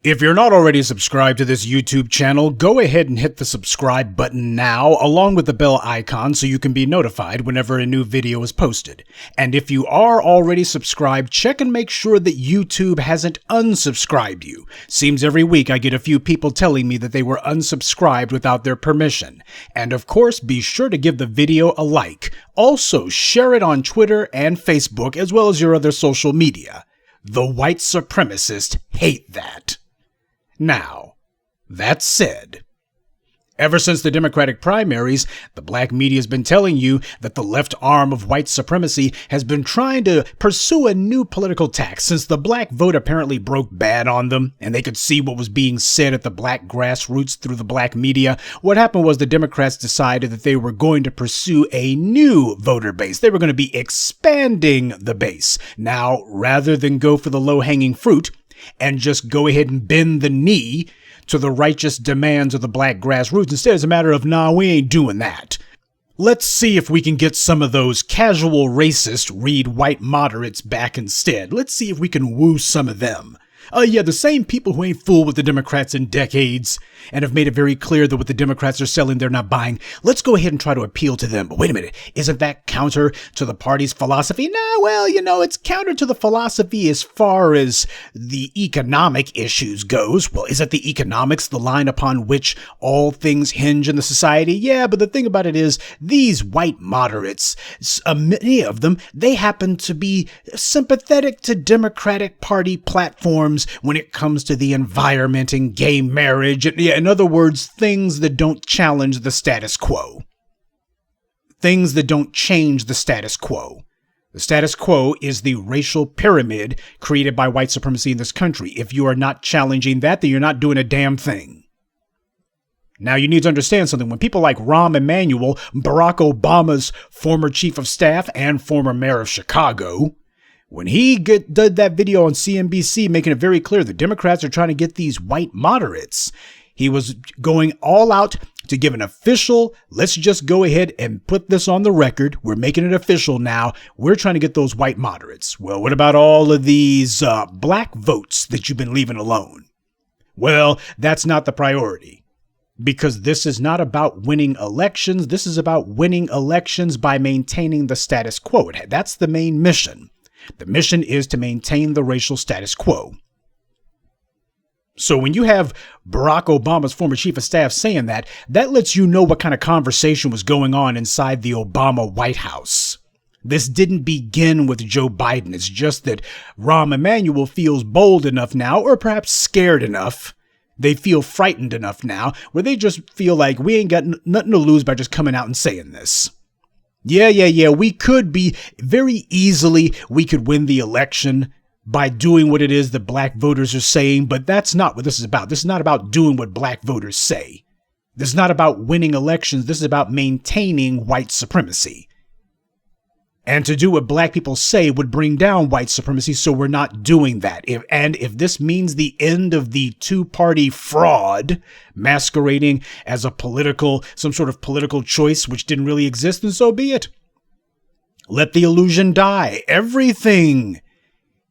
If you're not already subscribed to this YouTube channel, go ahead and hit the subscribe button now, along with the bell icon so you can be notified whenever a new video is posted. And if you are already subscribed, check and make sure that YouTube hasn't unsubscribed you. Seems every week I get a few people telling me that they were unsubscribed without their permission. And of course, be sure to give the video a like. Also, share it on Twitter and Facebook, as well as your other social media. The white supremacists hate that. Now, that said, ever since the Democratic primaries, the black media has been telling you that the left arm of white supremacy has been trying to pursue a new political tack since the black vote apparently broke bad on them and they could see what was being said at the black grassroots through the black media. What happened was the Democrats decided that they were going to pursue a new voter base. They were going to be expanding the base. Now, rather than go for the low-hanging fruit and just go ahead and bend the knee to the righteous demands of the black grassroots, instead it's a matter of, nah, we ain't doing that. Let's see if we can get some of those casual racist read white moderates back instead. Let's see if we can woo some of them. The same people who ain't fooled with the Democrats in decades and have made it very clear that what the Democrats are selling, they're not buying. Let's go ahead and try to appeal to them. But wait a minute, isn't that counter to the party's philosophy? Nah, well, it's counter to the philosophy as far as the economic issues goes. Well, isn't the economics the line upon which all things hinge in the society? Yeah, but the thing about it is, these white moderates, many of them, they happen to be sympathetic to Democratic Party platforms when it comes to the environment and gay marriage. In other words, things that don't challenge the status quo. Things that don't change the status quo. The status quo is the racial pyramid created by white supremacy in this country. If you are not challenging that, then you're not doing a damn thing. Now, you need to understand something. When people like Rahm Emanuel, Barack Obama's former chief of staff and former mayor of Chicago, when he did that video on CNBC making it very clear the Democrats are trying to get these white moderates, he was going all out to give an official, let's just go ahead and put this on the record. We're making it official now. We're trying to get those white moderates. Well, what about all of these black votes that you've been leaving alone? Well, that's not the priority, because this is not about winning elections. This is about winning elections by maintaining the status quo. That's the main mission. The mission is to maintain the racial status quo. So when you have Barack Obama's former chief of staff saying that, that lets you know what kind of conversation was going on inside the Obama White House. This didn't begin with Joe Biden. It's just that Rahm Emanuel feels bold enough now, or perhaps scared enough. They feel frightened enough now where they just feel like we ain't got nothing to lose by just coming out and saying this. Yeah. We could be very easily, we could win the election by doing what it is that black voters are saying, but that's not what this is about. This is not about doing what black voters say. This is not about winning elections. This is about maintaining white supremacy. And to do what black people say would bring down white supremacy, so we're not doing that. If this means the end of the two-party fraud masquerading as some sort of political choice which didn't really exist, then so be it. Let the illusion die. Everything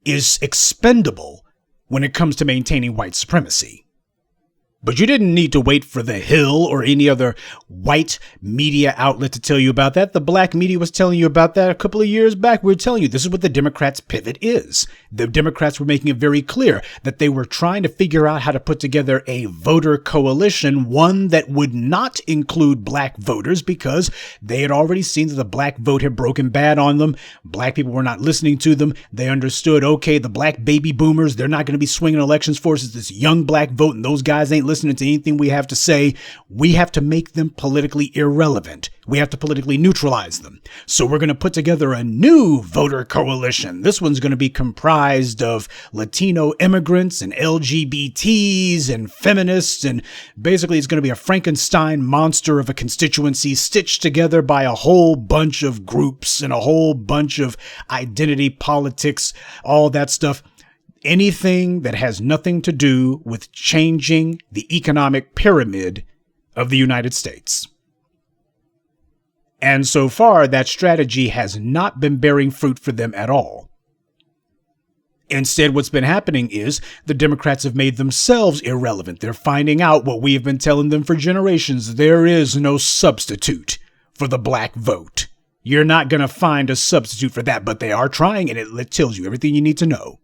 is expendable when it comes to maintaining white supremacy. But you didn't need to wait for The Hill or any other white media outlet to tell you about that. The black media was telling you about that a couple of years back. We were telling you this is what the Democrats' pivot is. The Democrats were making it very clear that they were trying to figure out how to put together a voter coalition, one that would not include black voters, because they had already seen that the black vote had broken bad on them. Black people were not listening to them. They understood, okay, the black baby boomers, they're not going to be swinging elections for us. It's this young black vote, and those guys ain't listening to anything we have to say. We have to make them politically irrelevant. We have to politically neutralize them. So we're going to put together a new voter coalition. This one's going to be comprised of Latino immigrants and LGBTs and feminists. And basically it's going to be a Frankenstein monster of a constituency stitched together by a whole bunch of groups and a whole bunch of identity politics, all that stuff. Anything that has nothing to do with changing the economic pyramid of the United States. And so far, that strategy has not been bearing fruit for them at all. Instead, what's been happening is the Democrats have made themselves irrelevant. They're finding out what we have been telling them for generations. There is no substitute for the black vote. You're not going to find a substitute for that, but they are trying, and it tells you everything you need to know.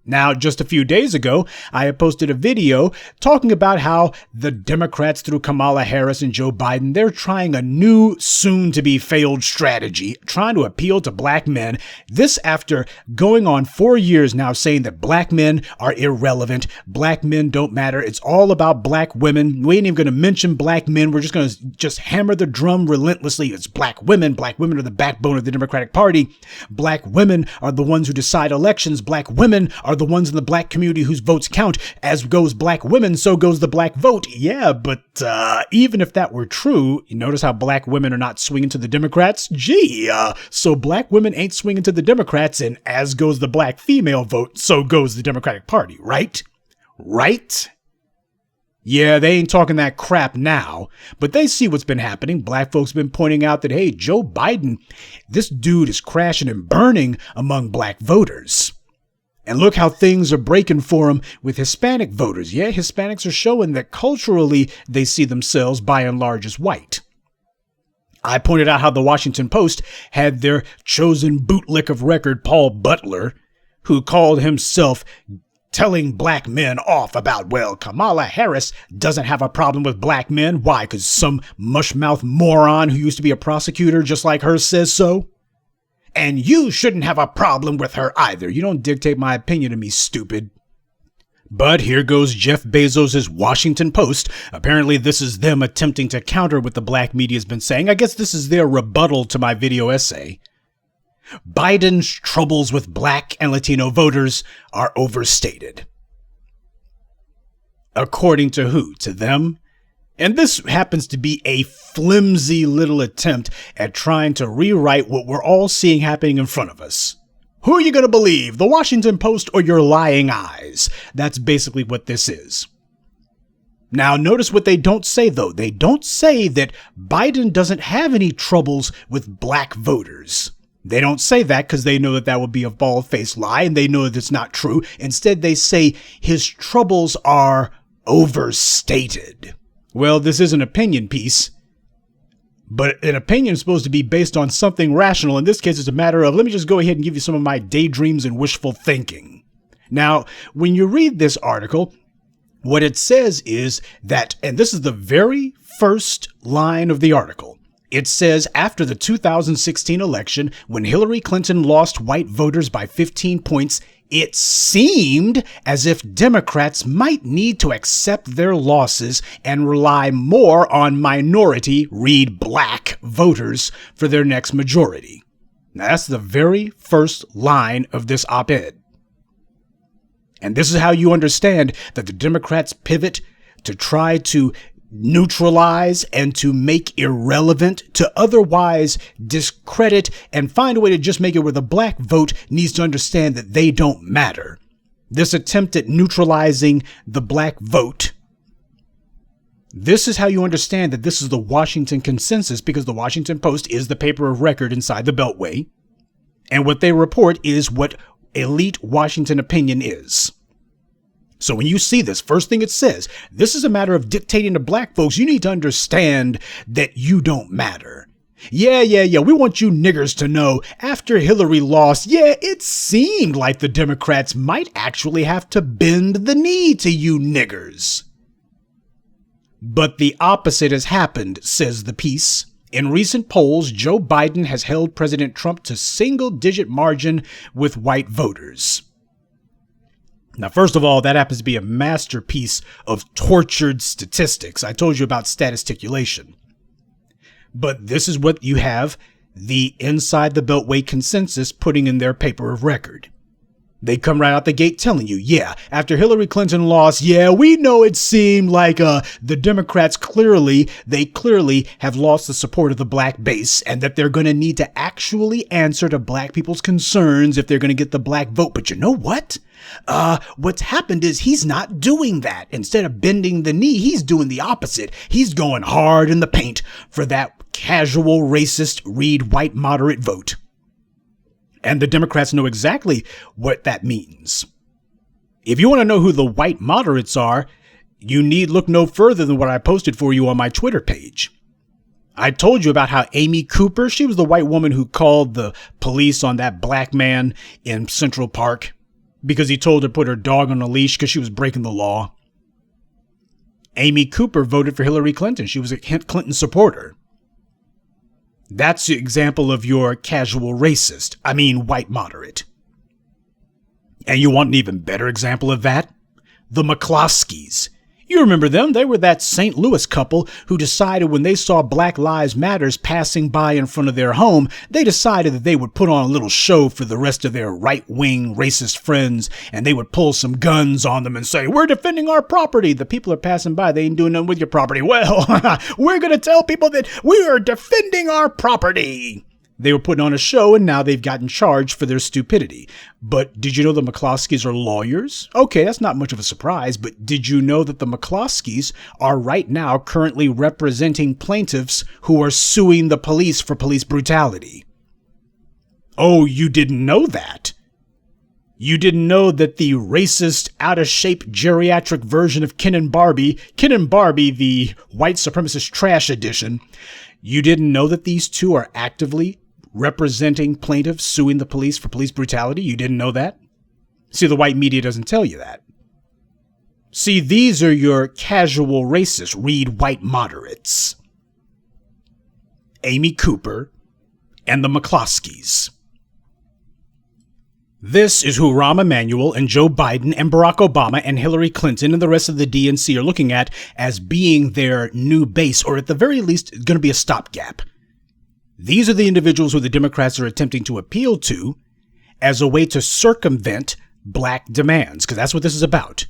Now, just a few days ago, I had posted a video talking about how the Democrats, through Kamala Harris and Joe Biden, they're trying a new, soon-to-be failed strategy, trying to appeal to black men. This after going on 4 years now saying that black men are irrelevant, black men don't matter, it's all about black women. We ain't even going to mention black men. We're just going to hammer the drum relentlessly. It's black women. Black women are the backbone of the Democratic Party. Black women are the ones who decide elections. Black women are the ones in the black community whose votes count. As goes black women, so goes the black vote. Yeah, but even if that were true, you notice how black women are not swinging to the Democrats? So black women ain't swinging to the Democrats, and as goes the black female vote, so goes the Democratic Party, right? Right? Yeah, they ain't talking that crap now, but they see what's been happening. Black folks been pointing out that, hey, Joe Biden, this dude is crashing and burning among black voters. And look how things are breaking for him with Hispanic voters. Yeah, Hispanics are showing that culturally they see themselves by and large as white. I pointed out how the Washington Post had their chosen bootlick of record, Paul Butler, who called himself telling black men off about, well, Kamala Harris doesn't have a problem with black men. Why? Because some mushmouth moron who used to be a prosecutor just like her says so? And you shouldn't have a problem with her either. You don't dictate my opinion to me, stupid. But here goes Jeff Bezos' Washington Post. Apparently this is them attempting to counter what the black media's been saying. I guess this is their rebuttal to my video essay. Biden's troubles with black and Latino voters are overstated. According to who? To them? And this happens to be a flimsy little attempt at trying to rewrite what we're all seeing happening in front of us. Who are you going to believe, the Washington Post or your lying eyes? That's basically what this is. Now, notice what they don't say, though. They don't say that Biden doesn't have any troubles with black voters. They don't say that because they know that that would be a bald-faced lie, and they know that it's not true. Instead, they say his troubles are overstated. Well, this is an opinion piece, but an opinion is supposed to be based on something rational. In this case, it's a matter of, let me just go ahead and give you some of my daydreams and wishful thinking. Now, when you read this article, what it says is that, and this is the very first line of the article, it says, after the 2016 election, when Hillary Clinton lost white voters by 15 points, it seemed as if Democrats might need to accept their losses and rely more on minority, read black, voters for their next majority. Now, that's the very first line of this op-ed. And this is how you understand that the Democrats pivot to try to neutralize and to make irrelevant, to otherwise discredit and find a way to just make it where the black vote needs to understand that they don't matter. This attempt at neutralizing the black vote. This is how you understand that this is the Washington consensus, because the Washington Post is the paper of record inside the Beltway. And what they report is what elite Washington opinion is. So when you see this, first thing it says, this is a matter of dictating to black folks. You need to understand that you don't matter. Yeah. We want you niggers to know after Hillary lost, it seemed like the Democrats might actually have to bend the knee to you niggers. But the opposite has happened, says the piece. In recent polls, Joe Biden has held President Trump to single-digit margin with white voters. Now, first of all, that happens to be a masterpiece of tortured statistics. I told you about statisticulation. But this is what you have the Inside the Beltway consensus putting in their paper of record. They come right out the gate telling you, after Hillary Clinton lost, we know it seemed like the Democrats clearly have lost the support of the black base, and that they're going to need to actually answer to black people's concerns if they're going to get the black vote. But you know what? What's happened is he's not doing that. Instead of bending the knee, he's doing the opposite. He's going hard in the paint for that casual, racist, read white moderate vote. And the Democrats know exactly what that means. If you want to know who the white moderates are, you need look no further than what I posted for you on my Twitter page. I told you about how Amy Cooper, she was the white woman who called the police on that black man in Central Park because he told her to put her dog on a leash because she was breaking the law. Amy Cooper voted for Hillary Clinton. She was a Clinton supporter. That's the example of your casual racist. I mean, white moderate. And you want an even better example of that? The McCloskeys. You remember them. They were that St. Louis couple who decided when they saw Black Lives Matters passing by in front of their home, they decided that they would put on a little show for the rest of their right-wing racist friends, and they would pull some guns on them and say, "We're defending our property. The people are passing by. They ain't doing nothing with your property." Well, we're going to tell people that we are defending our property. They were putting on a show, and now they've gotten charged for their stupidity. But did you know the McCloskeys are lawyers? Okay, that's not much of a surprise, but did you know that the McCloskeys are right now currently representing plaintiffs who are suing the police for police brutality? Oh, you didn't know that? You didn't know that the racist, out-of-shape geriatric version of Ken and Barbie, the white supremacist trash edition, you didn't know that these two are actively representing plaintiffs suing the police for police brutality? You didn't know that? See, the white media doesn't tell you that. See, these are your casual racists. Read white moderates. Amy Cooper and the McCloskeys. This is who Rahm Emanuel and Joe Biden and Barack Obama and Hillary Clinton and the rest of the DNC are looking at as being their new base, or at the very least, going to be a stopgap. These are the individuals who the Democrats are attempting to appeal to as a way to circumvent black demands, because that's what this is about.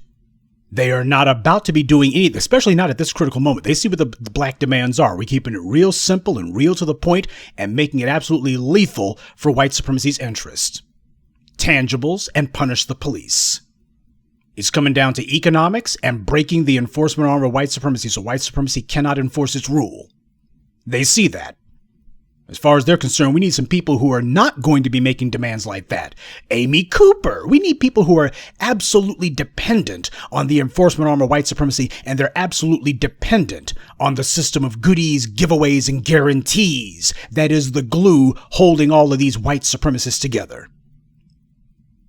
They are not about to be doing anything, especially not at this critical moment. They see what the black demands are. We're keeping it real simple and real to the point and making it absolutely lethal for white supremacy's interests. Tangibles and punish the police. It's coming down to economics and breaking the enforcement arm of white supremacy, so white supremacy cannot enforce its rule. They see that. As far as they're concerned, we need some people who are not going to be making demands like that. Amy Cooper. We need people who are absolutely dependent on the enforcement arm of white supremacy, and they're absolutely dependent on the system of goodies, giveaways, and guarantees that is the glue holding all of these white supremacists together.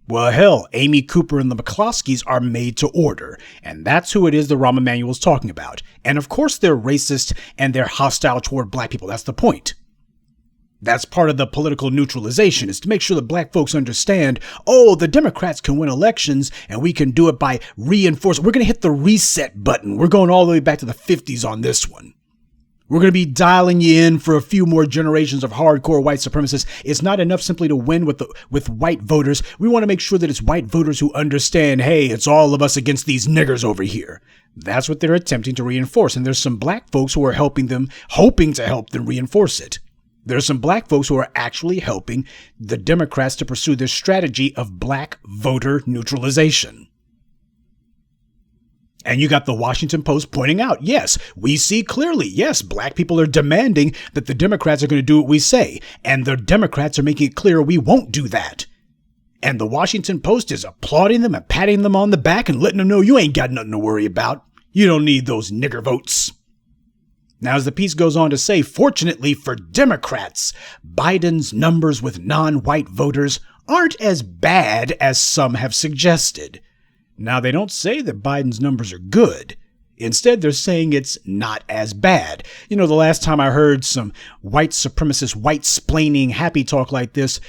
Well, hell, Amy Cooper and the McCloskeys are made to order, and that's who it is that Rahm Emanuel's talking about. And of course they're racist and they're hostile toward black people. That's the point. That's part of the political neutralization, is to make sure that black folks understand, oh, the Democrats can win elections and we can do it by reinforcing. We're going to hit the reset button. We're going all the way back to the 50s on this one. We're going to be dialing you in for a few more generations of hardcore white supremacists. It's not enough simply to win with white voters. We want to make sure that it's white voters who understand, hey, it's all of us against these niggers over here. That's what they're attempting to reinforce. And there's some black folks who are helping them, hoping to help them reinforce it. There's some black folks who are actually helping the Democrats to pursue this strategy of black voter neutralization. And you got the Washington Post pointing out, yes, we see clearly, yes, black people are demanding that the Democrats are going to do what we say. And the Democrats are making it clear we won't do that. And the Washington Post is applauding them and patting them on the back and letting them know you ain't got nothing to worry about. You don't need those nigger votes. Now, as the piece goes on to say, fortunately for Democrats, Biden's numbers with non-white voters aren't as bad as some have suggested. Now, they don't say that Biden's numbers are good. Instead, they're saying it's not as bad. You know, the last time I heard some white supremacist, white-splaining happy talk like this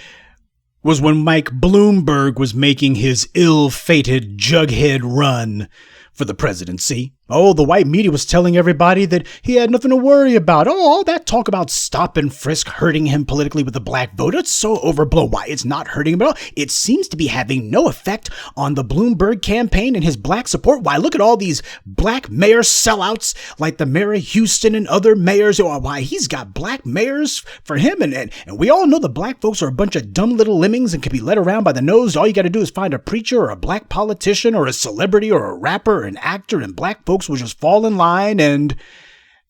was when Mike Bloomberg was making his ill-fated jughead run for the presidency. Oh, the white media was telling everybody that he had nothing to worry about. Oh, all that talk about stop and frisk hurting him politically with the black vote, it's so overblown. Why? It's not hurting him at all. It seems to be having no effect on the Bloomberg campaign and his black support. Why? Look at all these black mayor sellouts like the mayor of Houston and other mayors. Why? He's got black mayors for him. And we all know the black folks are a bunch of dumb little lemmings and can be led around by the nose. All you got to do is find a preacher or a black politician or a celebrity or a rapper or an actor, and black folks will just fall in line. And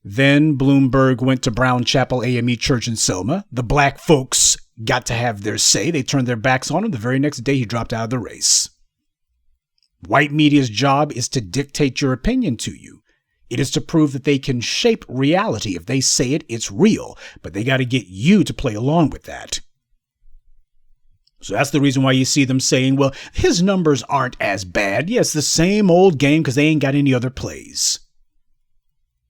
then Bloomberg went to Brown Chapel AME Church in Selma, the black folks' got to have their say. They turned their backs on him. The very next day, he dropped out of the race. White media's job is to dictate your opinion to you. It is to prove that they can shape reality. If they say it, it's real. But they got to get you to play along with that. So that's the reason why you see them saying, well, his numbers aren't as bad. Yes, the same old game because they ain't got any other plays.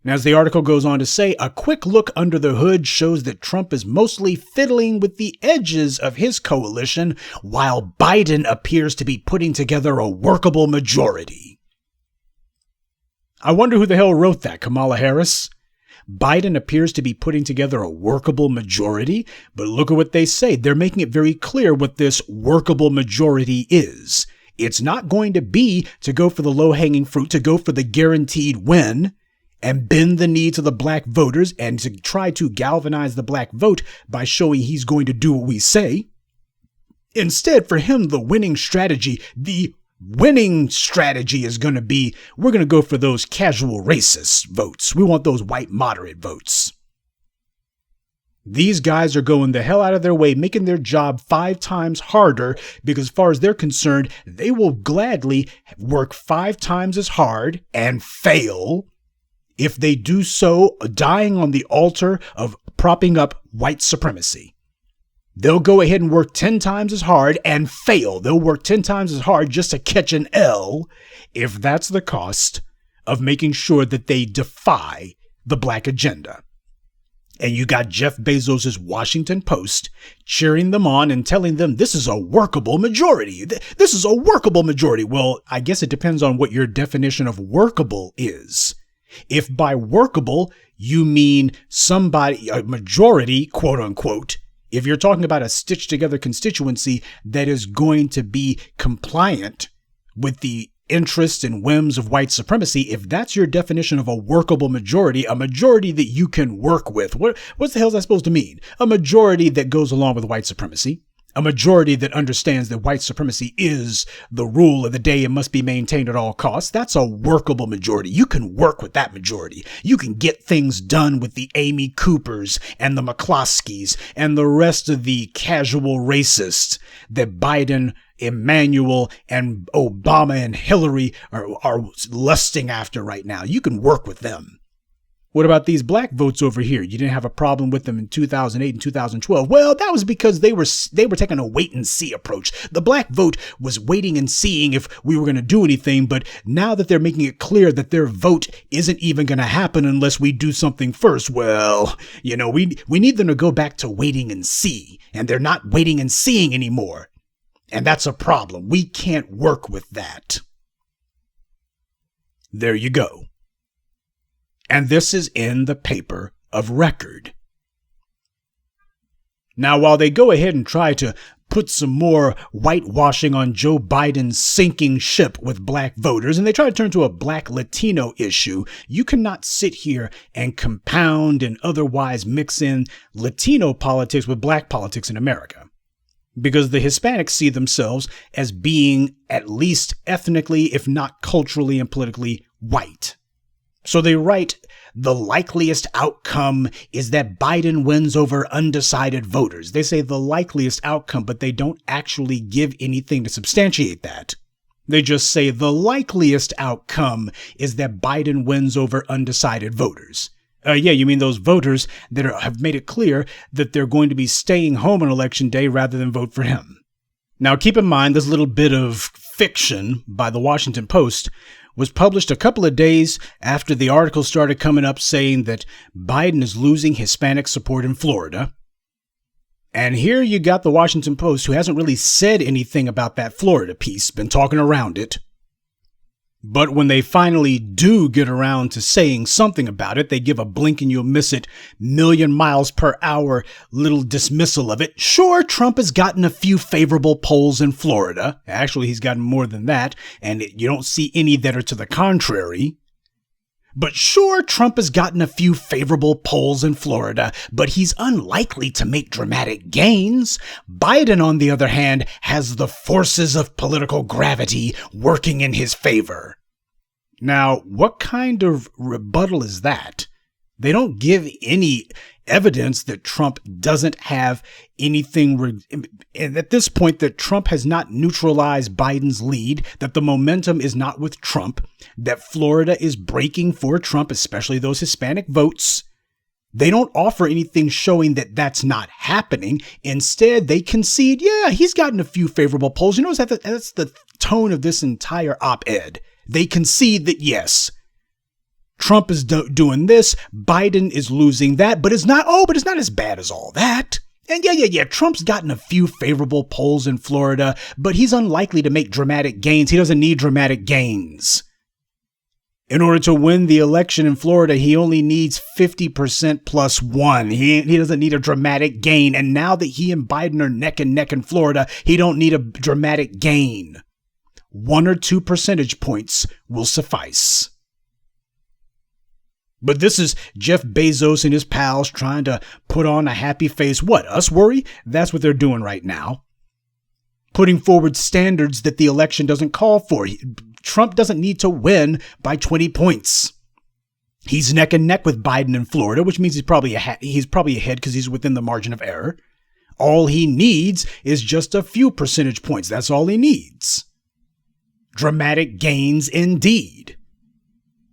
And as the article goes on to say, a quick look under the hood shows that Trump is mostly fiddling with the edges of his coalition, while Biden appears to be putting together a workable majority. I wonder who the hell wrote that, Kamala Harris? Biden appears to be putting together a workable majority, but look at what they say. They're making it very clear what this workable majority is. It's not going to be to go for the low-hanging fruit, to go for the guaranteed win, and bend the knee to the black voters and to try to galvanize the black vote by showing he's going to do what we say. Instead, for him, the winning strategy is going to be, we're going to go for those casual racist votes. We want those white moderate votes. These guys are going the hell out of their way, making their job 5 times harder because as far as they're concerned, they will gladly work 5 times as hard and fail if they do so, dying on the altar of propping up white supremacy. They'll go ahead and work 10 times as hard and fail. They'll work 10 times as hard just to catch an L if that's the cost of making sure that they defy the black agenda. And you got Jeff Bezos' Washington Post cheering them on and telling them this is a workable majority. This is a workable majority. Well, I guess it depends on what your definition of workable is. If by workable, you mean somebody, a majority, quote unquote, if you're talking about a stitched together constituency that is going to be compliant with the interests and whims of white supremacy, if that's your definition of a workable majority, a majority that you can work with, what the hell is that supposed to mean? A majority that goes along with white supremacy. A majority that understands that white supremacy is the rule of the day and must be maintained at all costs. That's a workable majority. You can work with that majority. You can get things done with the Amy Coopers and the McCloskeys and the rest of the casual racists that Biden, Emmanuel, and Obama and Hillary are lusting after right now. You can work with them. What about these black votes over here? You didn't have a problem with them in 2008 and 2012. Well, that was because they were taking a wait and see approach. The black vote was waiting and seeing if we were going to do anything. But now that they're making it clear that their vote isn't even going to happen unless we do something first, well, we need them to go back to waiting and see. And they're not waiting and seeing anymore. And that's a problem. We can't work with that. There you go. And this is in the paper of record. Now, while they go ahead and try to put some more whitewashing on Joe Biden's sinking ship with black voters, and they try to turn to a black Latino issue, you cannot sit here and compound and otherwise mix in Latino politics with black politics in America. Because the Hispanics see themselves as being at least ethnically, if not culturally and politically, white. So they write, the likeliest outcome is that Biden wins over undecided voters. They say the likeliest outcome, but they don't actually give anything to substantiate that. They just say the likeliest outcome is that Biden wins over undecided voters. Yeah, you mean those voters that have made it clear that they're going to be staying home on election day rather than vote for him. Now, keep in mind, this little bit of fiction by the Washington Post was published a couple of days after the article started coming up saying that Biden is losing Hispanic support in Florida. And here you got the Washington Post, who hasn't really said anything about that Florida piece, been talking around it. But when they finally do get around to saying something about it, they give a blink and you'll miss it, million miles per hour little dismissal of it. Sure, Trump has gotten a few favorable polls in Florida. Actually, he's gotten more than that, and you don't see any that are to the contrary. But sure, Trump has gotten a few favorable polls in Florida, but he's unlikely to make dramatic gains. Biden, on the other hand, has the forces of political gravity working in his favor. Now, what kind of rebuttal is that They don't give any evidence that Trump doesn't have anything, and at this point, that Trump has not neutralized Biden's lead, that the momentum is not with Trump, that Florida is breaking for Trump, especially those Hispanic votes. They don't offer anything showing that that's not happening. Instead, they concede, yeah, he's gotten a few favorable polls. You know, that's the tone of this entire op-ed. They concede that, yes, Trump is doing this, Biden is losing that, but it's not as bad as all that. And yeah, Trump's gotten a few favorable polls in Florida, but he's unlikely to make dramatic gains. He doesn't need dramatic gains. In order to win the election in Florida, he only needs 50% plus one. He doesn't need a dramatic gain. And now that he and Biden are neck and neck in Florida, he don't need a dramatic gain. 1 or 2 percentage points will suffice. But this is Jeff Bezos and his pals trying to put on a happy face. What, us worry? That's what they're doing right now. Putting forward standards that the election doesn't call for. Trump doesn't need to win by 20 points. He's neck and neck with Biden in Florida, which means he's probably ahead because he's within the margin of error. All he needs is just a few percentage points. That's all he needs. Dramatic gains indeed.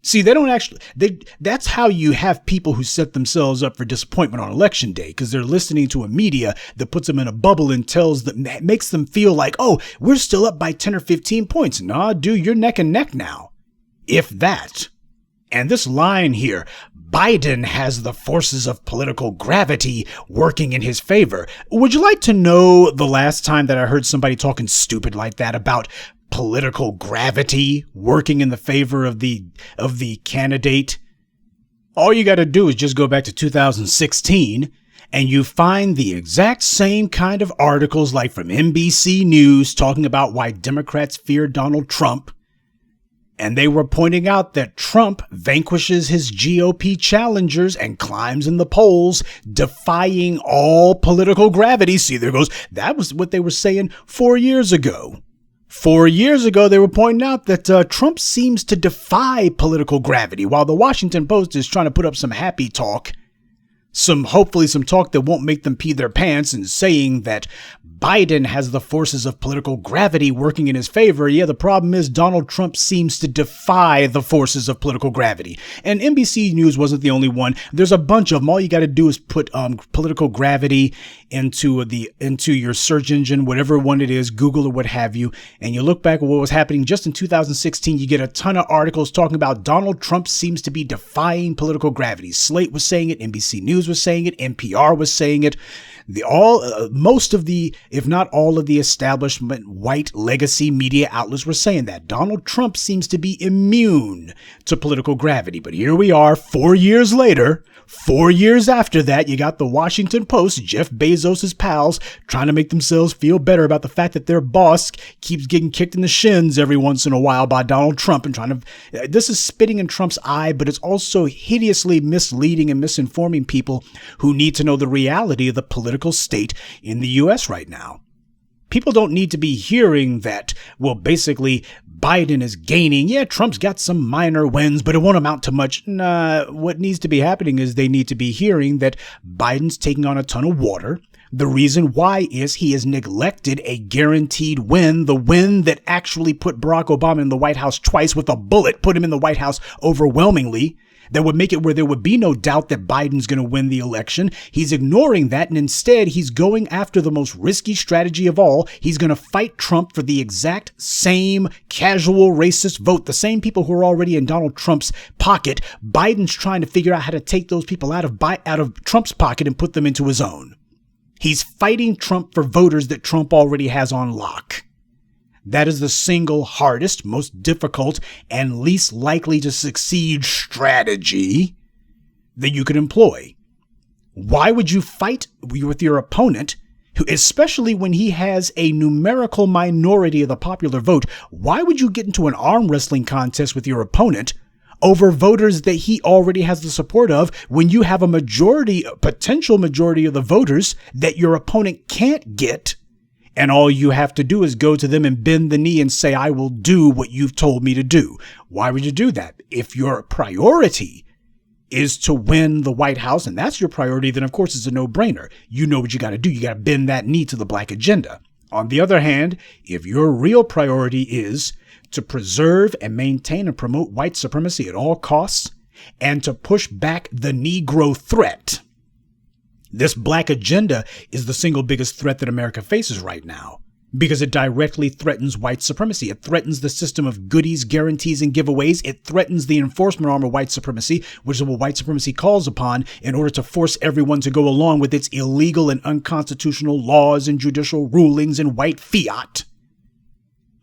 See, that's how you have people who set themselves up for disappointment on election day, because they're listening to a media that puts them in a bubble and makes them feel like, oh, we're still up by 10 or 15 points. Nah, dude, you're neck and neck now. If that. And this line here, Biden has the forces of political gravity working in his favor. Would you like to know the last time that I heard somebody talking stupid like that about political gravity working in the favor of the candidate? All you got to do is just go back to 2016 and you find the exact same kind of articles like from NBC News talking about why Democrats fear Donald Trump. And they were pointing out that Trump vanquishes his GOP challengers and climbs in the polls, defying all political gravity. See, there goes. That was what they were saying 4 years ago. 4 years ago, they were pointing out that Trump seems to defy political gravity, while the Washington Post is trying to put up some happy talk, hopefully some talk that won't make them pee their pants, and saying that Biden has the forces of political gravity working in his favor. Yeah, the problem is Donald Trump seems to defy the forces of political gravity. And NBC News wasn't the only one. There's a bunch of them. All you got to do is put political gravity into your search engine, whatever one it is, Google or what have you, and you look back at what was happening just in 2016, you get a ton of articles talking about Donald Trump seems to be defying political gravity. Slate was saying it, NBC News was saying it, NPR was saying it. Most of the, if not all of the establishment white legacy media outlets were saying that Donald Trump seems to be immune to political gravity. But here we are 4 years later, 4 years after that, you got the Washington Post, Jeff Bezos' pals, trying to make themselves feel better about the fact that their boss keeps getting kicked in the shins every once in a while by Donald Trump and this is spitting in Trump's eye, but it's also hideously misleading and misinforming people who need to know the reality of the political state in the U.S. right now. People don't need to be hearing that, well, basically, Biden is gaining. Yeah, Trump's got some minor wins, but it won't amount to much. Nah, what needs to be happening is they need to be hearing that Biden's taking on a ton of water. The reason why is he has neglected a guaranteed win, the win that actually put Barack Obama in the White House twice with a bullet, put him in the White House overwhelmingly. That would make it where there would be no doubt that Biden's going to win the election. He's ignoring that, and instead he's going after the most risky strategy of all. He's going to fight Trump for the exact same casual racist vote, the same people who are already in Donald Trump's pocket. Biden's trying to figure out how to take those people out of Trump's pocket and put them into his own. He's fighting Trump for voters that Trump already has on lock. That is the single hardest, most difficult, and least likely to succeed strategy that you could employ. Why would you fight with your opponent, who, especially when he has a numerical minority of the popular vote? Why would you get into an arm wrestling contest with your opponent over voters that he already has the support of when you have a potential majority of the voters that your opponent can't get? And all you have to do is go to them and bend the knee and say, I will do what you've told me to do. Why would you do that? If your priority is to win the White House, and that's your priority, then of course it's a no-brainer. You know what you got to do. You got to bend that knee to the black agenda. On the other hand, if your real priority is to preserve and maintain and promote white supremacy at all costs and to push back the Negro threat, this black agenda is the single biggest threat that America faces right now, because it directly threatens white supremacy. It threatens the system of goodies, guarantees, and giveaways. It threatens the enforcement arm of white supremacy, which is what white supremacy calls upon in order to force everyone to go along with its illegal and unconstitutional laws and judicial rulings and white fiat.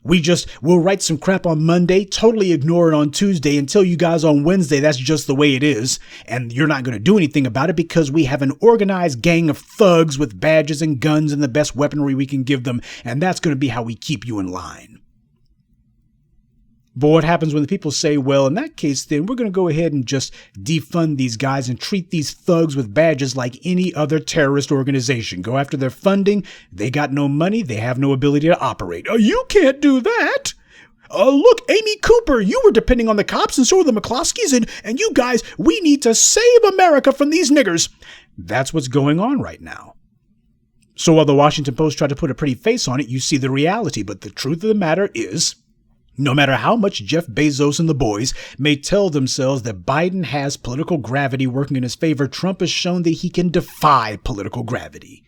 We'll write some crap on Monday, totally ignore it on Tuesday, and tell you guys on Wednesday that's just the way it is, and you're not going to do anything about it because we have an organized gang of thugs with badges and guns and the best weaponry we can give them, and that's going to be how we keep you in line. But what happens when the people say, well, in that case, then we're going to go ahead and just defund these guys and treat these thugs with badges like any other terrorist organization. Go after their funding. They got no money. They have no ability to operate. Oh, you can't do that. Look, Amy Cooper, you were depending on the cops and so were the McCloskeys. And you guys, we need to save America from these niggers. That's what's going on right now. So while the Washington Post tried to put a pretty face on it, you see the reality. But the truth of the matter is, no matter how much Jeff Bezos and the boys may tell themselves that Biden has political gravity working in his favor, Trump has shown that he can defy political gravity.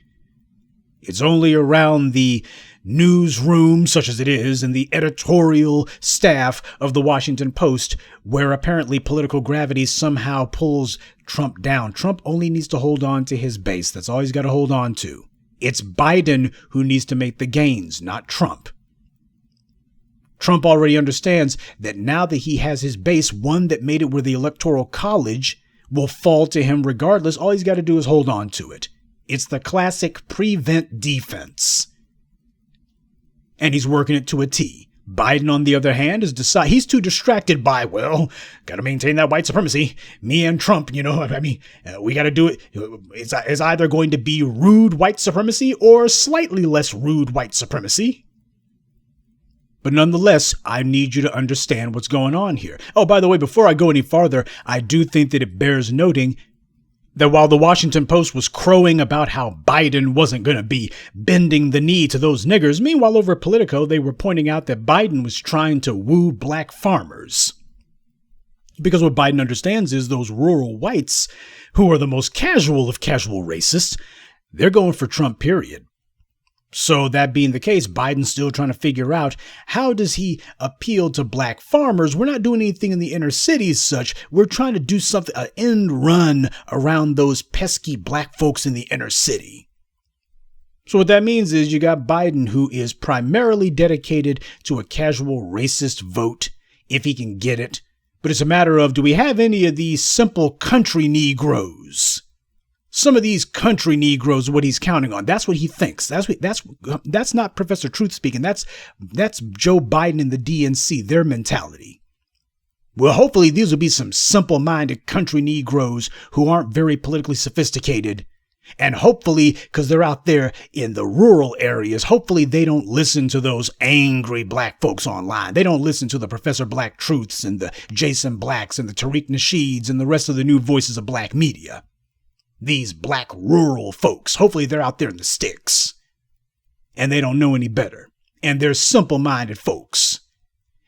It's only around the newsroom, such as it is, and the editorial staff of the Washington Post, where apparently political gravity somehow pulls Trump down. Trump only needs to hold on to his base. That's all he's got to hold on to. It's Biden who needs to make the gains, not Trump. Trump already understands that now that he has his base, one that made it where the Electoral College will fall to him regardless, all he's got to do is hold on to it. It's the classic prevent defense. And he's working it to a T. Biden, on the other hand, he's too distracted by, well, got to maintain that white supremacy. Me and Trump, we got to do it. It's either going to be rude white supremacy or slightly less rude white supremacy. But nonetheless, I need you to understand what's going on here. Oh, by the way, before I go any farther, I do think that it bears noting that while the Washington Post was crowing about how Biden wasn't going to be bending the knee to those niggers, meanwhile over at Politico, they were pointing out that Biden was trying to woo black farmers. Because what Biden understands is those rural whites, who are the most casual of casual racists, they're going for Trump, period. So that being the case, Biden's still trying to figure out how does he appeal to black farmers. We're not doing anything in the inner cities such. We're trying to do something, an end run around those pesky black folks in the inner city. So what that means is you got Biden, who is primarily dedicated to a casual racist vote, if he can get it. But it's a matter of, do we have any of these simple country Negroes? Some of these country Negroes are what he's counting on. That's what he thinks. That's not Professor Truth speaking. That's Joe Biden and the DNC, their mentality. Well, hopefully these will be some simple-minded country Negroes who aren't very politically sophisticated. And hopefully, because they're out there in the rural areas, hopefully they don't listen to those angry black folks online. They don't listen to the Professor Black Truths and the Jason Blacks and the Tariq Nasheeds and the rest of the new voices of black media. These black rural folks, hopefully they're out there in the sticks and they don't know any better. And they're simple-minded folks.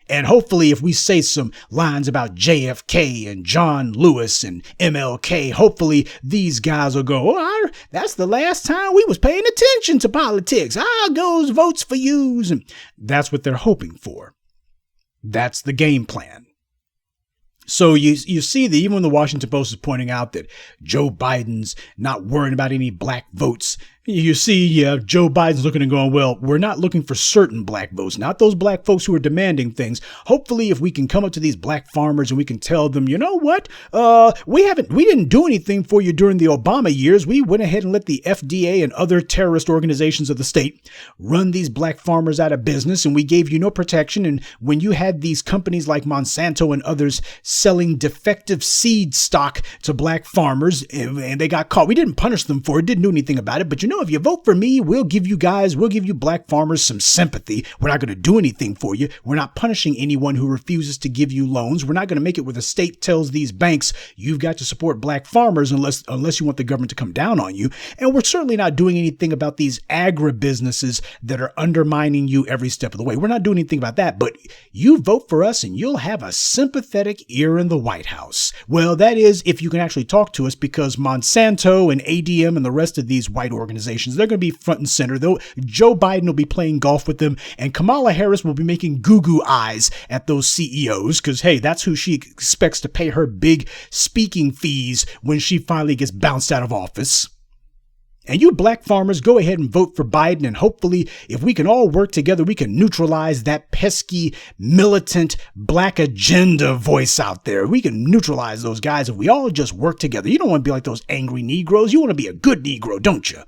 And hopefully if we say some lines about JFK and John Lewis and MLK, hopefully these guys will go, oh, that's the last time we was paying attention to politics. Goes votes for yous. And that's what they're hoping for. That's the game plan. So you see that even when the Washington Post is pointing out that Joe Biden's not worrying about any black votes, you see Joe Biden's looking and going, well, we're not looking for certain black votes, not those black folks who are demanding things. Hopefully, if we can come up to these black farmers and we can tell them, you know what, we didn't do anything for you during the Obama years. We went ahead and let the FDA and other terrorist organizations of the state run these black farmers out of business, and we gave you no protection. And when you had these companies like Monsanto and others selling defective seed stock to black farmers and they got caught, we didn't punish them for it, didn't do anything about it. But you know if you vote for me, we'll give you black farmers some sympathy. We're not going to do anything for you. We're not punishing anyone who refuses to give you loans. We're not going to make it where the state tells these banks, you've got to support black farmers unless you want the government to come down on you. And we're certainly not doing anything about these agribusinesses that are undermining you every step of the way. We're not doing anything about that, but you vote for us and you'll have a sympathetic ear in the White House. Well, that is if you can actually talk to us, because Monsanto and ADM and the rest of these white organizations, they're going to be front and center. Though Joe Biden will be playing golf with them, and Kamala Harris will be making goo-goo eyes at those CEOs because, hey, that's who she expects to pay her big speaking fees when she finally gets bounced out of office. And you black farmers, go ahead and vote for Biden. And hopefully, if we can all work together, we can neutralize that pesky, militant, black agenda voice out there. We can neutralize those guys if we all just work together. You don't want to be like those angry Negroes. You want to be a good Negro, don't you?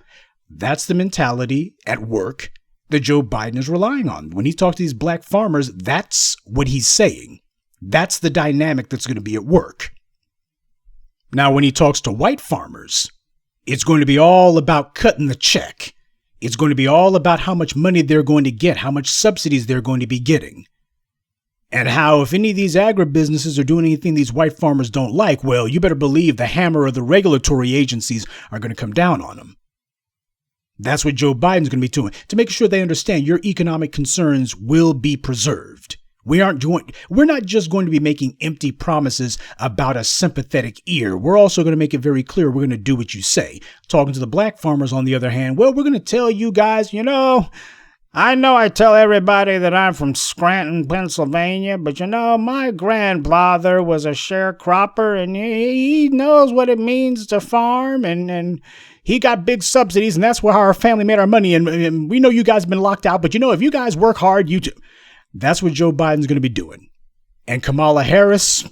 That's the mentality at work that Joe Biden is relying on. When he talks to these black farmers, that's what he's saying. That's the dynamic that's going to be at work. Now, when he talks to white farmers, it's going to be all about cutting the check. It's going to be all about how much money they're going to get, how much subsidies they're going to be getting. And how if any of these agribusinesses are doing anything these white farmers don't like, well, you better believe the hammer of the regulatory agencies are going to come down on them. That's what Joe Biden's going to be doing, to make sure they understand your economic concerns will be preserved. We're not just going to be making empty promises about a sympathetic ear. We're also going to make it very clear we're going to do what you say. Talking to the black farmers, on the other hand, well, we're going to tell you guys, I know I tell everybody that I'm from Scranton, Pennsylvania, but my grandfather was a sharecropper and he knows what it means to farm and he got big subsidies and that's where our family made our money. And we know you guys have been locked out, but if you guys work hard, you too. That's what Joe Biden's going to be doing. And Kamala Harris,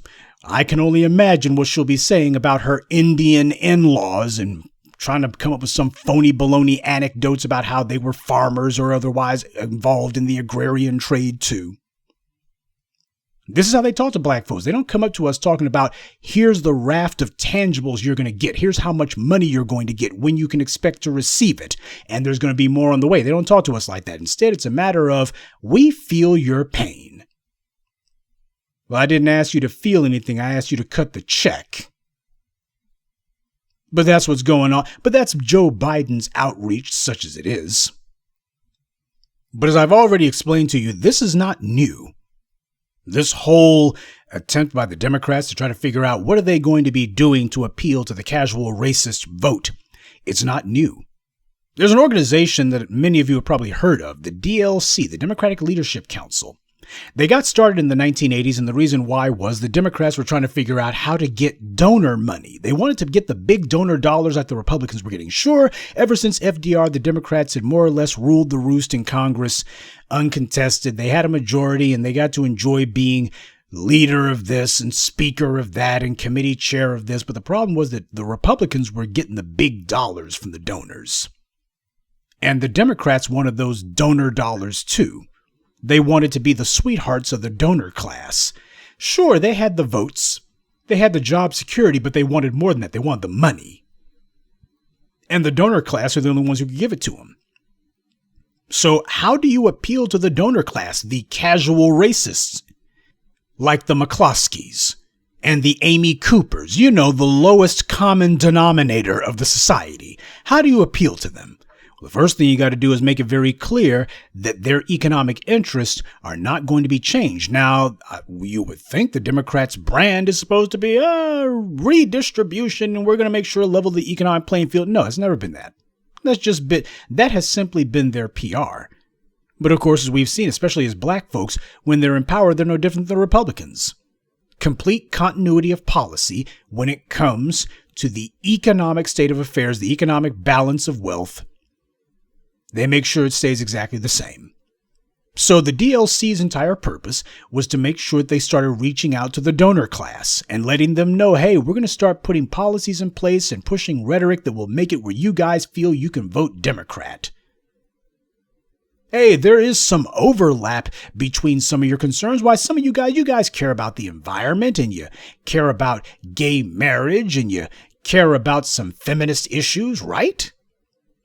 I can only imagine what she'll be saying about her Indian in-laws and trying to come up with some phony baloney anecdotes about how they were farmers or otherwise involved in the agrarian trade too. This is how they talk to black folks. They don't come up to us talking about, here's the raft of tangibles you're going to get. Here's how much money you're going to get, when you can expect to receive it. And there's going to be more on the way. They don't talk to us like that. Instead, it's a matter of, we feel your pain. Well, I didn't ask you to feel anything. I asked you to cut the check. But that's what's going on. But that's Joe Biden's outreach, such as it is. But as I've already explained to you, this is not new. This whole attempt by the Democrats to try to figure out what are they going to be doing to appeal to the casual racist vote. It's not new. There's an organization that many of you have probably heard of, the DLC, the Democratic Leadership Council. They got started in the 1980s, and the reason why was the Democrats were trying to figure out how to get donor money. They wanted to get the big donor dollars like the Republicans were getting. Sure, ever since FDR, the Democrats had more or less ruled the roost in Congress uncontested. They had a majority, and they got to enjoy being leader of this and speaker of that and committee chair of this. But the problem was that the Republicans were getting the big dollars from the donors. And the Democrats wanted those donor dollars too. They wanted to be the sweethearts of the donor class. Sure, they had the votes, they had the job security, but they wanted more than that. They wanted the money. And the donor class are the only ones who could give it to them. So how do you appeal to the donor class, the casual racists, like the McCloskeys and the Amy Coopers, the lowest common denominator of the society? How do you appeal to them? The first thing you got to do is make it very clear that their economic interests are not going to be changed. Now, you would think the Democrats' brand is supposed to be redistribution, and we're going to make sure to level the economic playing field. No, it's never been that. That has simply been their PR. But of course, as we've seen, especially as black folks, when they're in power, they're no different than Republicans. Complete continuity of policy when it comes to the economic state of affairs, the economic balance of wealth. They make sure it stays exactly the same. So the DLC's entire purpose was to make sure that they started reaching out to the donor class and letting them know, hey, we're going to start putting policies in place and pushing rhetoric that will make it where you guys feel you can vote Democrat. Hey, there is some overlap between some of your concerns. Why, some of you guys care about the environment and you care about gay marriage and you care about some feminist issues, right?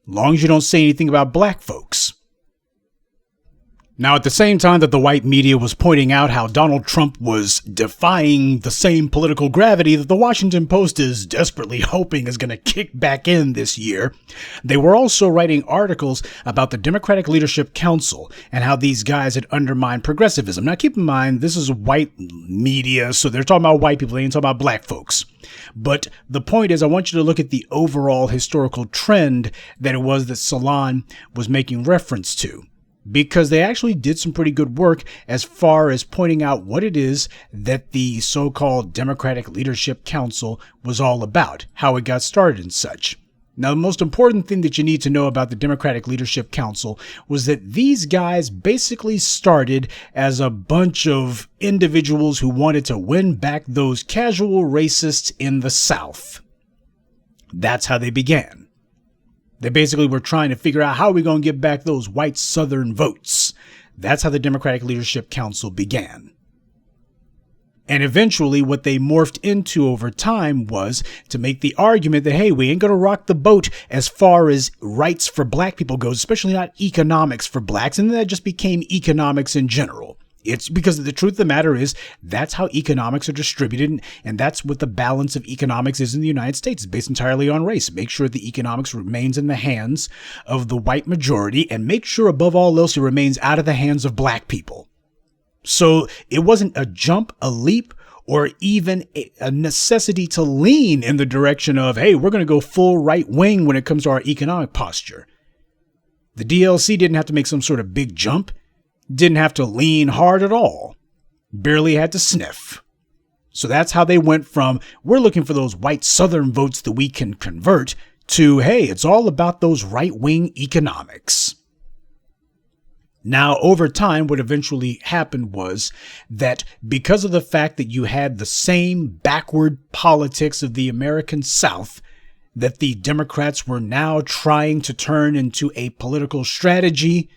long as you don't say anything about black folks. Now, at the same time that the white media was pointing out how Donald Trump was defying the same political gravity that the Washington Post is desperately hoping is going to kick back in this year, they were also writing articles about the Democratic Leadership Council and how these guys had undermined progressivism. Now, keep in mind, this is white media, so they're talking about white people, they ain't talking about black folks. But the point is, I want you to look at the overall historical trend that it was that Salon was making reference to, because they actually did some pretty good work as far as pointing out what it is that the so-called Democratic Leadership Council was all about, how it got started and such. Now, the most important thing that you need to know about the Democratic Leadership Council was that these guys basically started as a bunch of individuals who wanted to win back those casual racists in the South. That's how they began. They basically were trying to figure out how are we going to get back those white Southern votes. That's how the Democratic Leadership Council began. And eventually what they morphed into over time was to make the argument that, hey, we ain't going to rock the boat as far as rights for black people goes, especially not economics for blacks. And then that just became economics in general. It's because the truth of the matter is that's how economics are distributed. And that's what the balance of economics is in the United States. It's based entirely on race. Make sure the economics remains in the hands of the white majority, and make sure above all else it remains out of the hands of black people. So it wasn't a jump, a leap, or even a necessity to lean in the direction of, hey, we're going to go full right wing when it comes to our economic posture. The DLC didn't have to make some sort of big jump. Didn't have to lean hard at all. Barely had to sniff. So that's how they went from, we're looking for those white Southern votes that we can convert, to, hey, it's all about those right-wing economics. Now, over time, what eventually happened was that because of the fact that you had the same backward politics of the American South, that the Democrats were now trying to turn into a political strategy,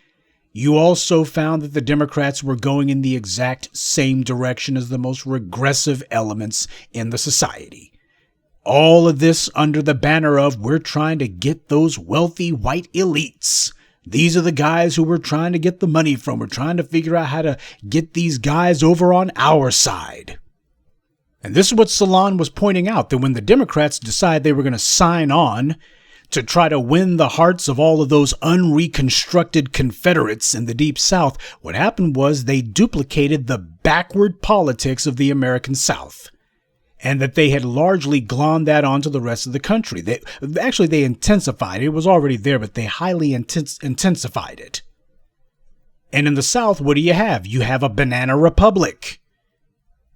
you also found that the Democrats were going in the exact same direction as the most regressive elements in the society. All of this under the banner of, we're trying to get those wealthy white elites. These are the guys who we're trying to get the money from. We're trying to figure out how to get these guys over on our side. And this is what Salon was pointing out, that when the Democrats decided they were going to sign on to try to win the hearts of all of those unreconstructed Confederates in the Deep South, what happened was they duplicated the backward politics of the American South, and that they had largely glommed that onto the rest of the country. They intensified it. It was already there, but they highly intensified it. And in the South, what do you have? You have a banana republic.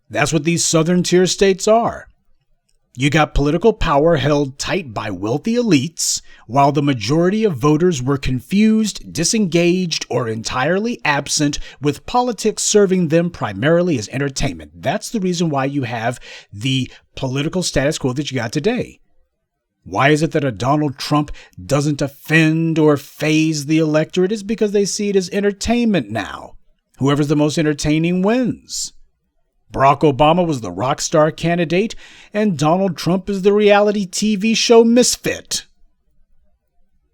That's what these Southern tier states are. You got political power held tight by wealthy elites, while the majority of voters were confused, disengaged, or entirely absent, with politics serving them primarily as entertainment. That's the reason why you have the political status quo that you got today. Why is it that a Donald Trump doesn't offend or faze the electorate? It's because they see it as entertainment now. Whoever's the most entertaining wins. Barack Obama was the rock star candidate, and Donald Trump is the reality TV show misfit.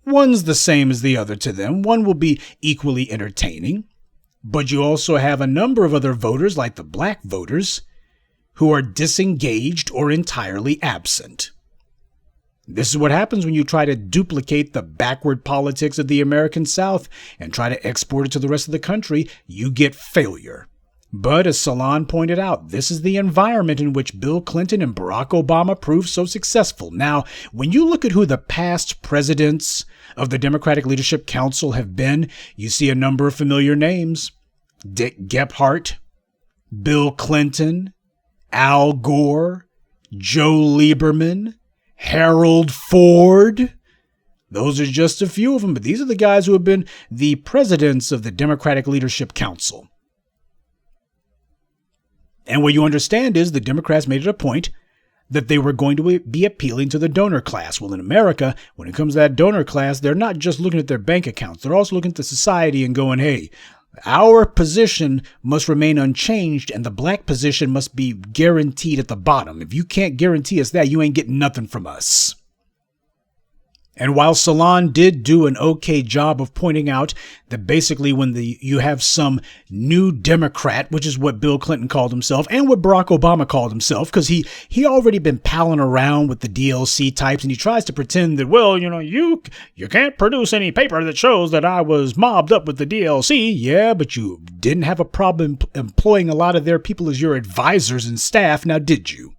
One's the same as the other to them. One will be equally entertaining. But you also have a number of other voters, like the black voters, who are disengaged or entirely absent. This is what happens when you try to duplicate the backward politics of the American South and try to export it to the rest of the country. You get failure. But as Salon pointed out, this is the environment in which Bill Clinton and Barack Obama proved so successful. Now, when you look at who the past presidents of the Democratic Leadership Council have been, you see a number of familiar names. Dick Gephardt, Bill Clinton, Al Gore, Joe Lieberman, Harold Ford. Those are just a few of them, but these are the guys who have been the presidents of the Democratic Leadership Council. And what you understand is the Democrats made it a point that they were going to be appealing to the donor class. Well, in America, when it comes to that donor class, they're not just looking at their bank accounts. They're also looking at the society and going, hey, our position must remain unchanged and the black position must be guaranteed at the bottom. If you can't guarantee us that, you ain't getting nothing from us. And while Salon did do an okay job of pointing out that basically when you have some new Democrat, which is what Bill Clinton called himself and what Barack Obama called himself, because he already been palling around with the DLC types, and he tries to pretend that, well, you can't produce any paper that shows that I was mobbed up with the DLC. Yeah, but you didn't have a problem employing a lot of their people as your advisors and staff, now did you?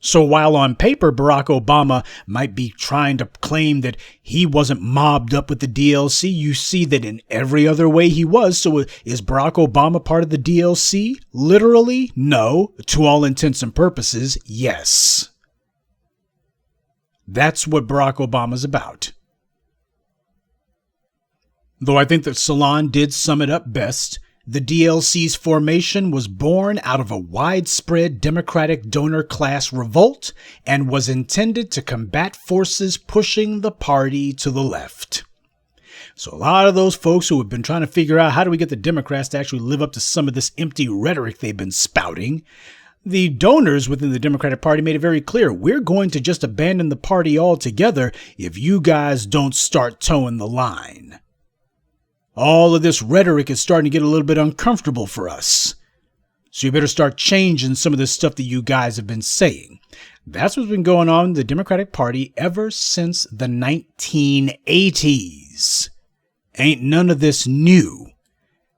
So while on paper, Barack Obama might be trying to claim that he wasn't mobbed up with the DLC, you see that in every other way he was. So is Barack Obama part of the DLC? Literally, no. To all intents and purposes, yes. That's what Barack Obama's about. Though I think that Salon did sum it up best. The DLC's formation was born out of a widespread Democratic donor class revolt and was intended to combat forces pushing the party to the left. So a lot of those folks who have been trying to figure out how do we get the Democrats to actually live up to some of this empty rhetoric they've been spouting, the donors within the Democratic Party made it very clear, we're going to just abandon the party altogether if you guys don't start towing the line. All of this rhetoric is starting to get a little bit uncomfortable for us. So you better start changing some of this stuff that you guys have been saying. That's what's been going on in the Democratic Party ever since the 1980s. Ain't none of this new.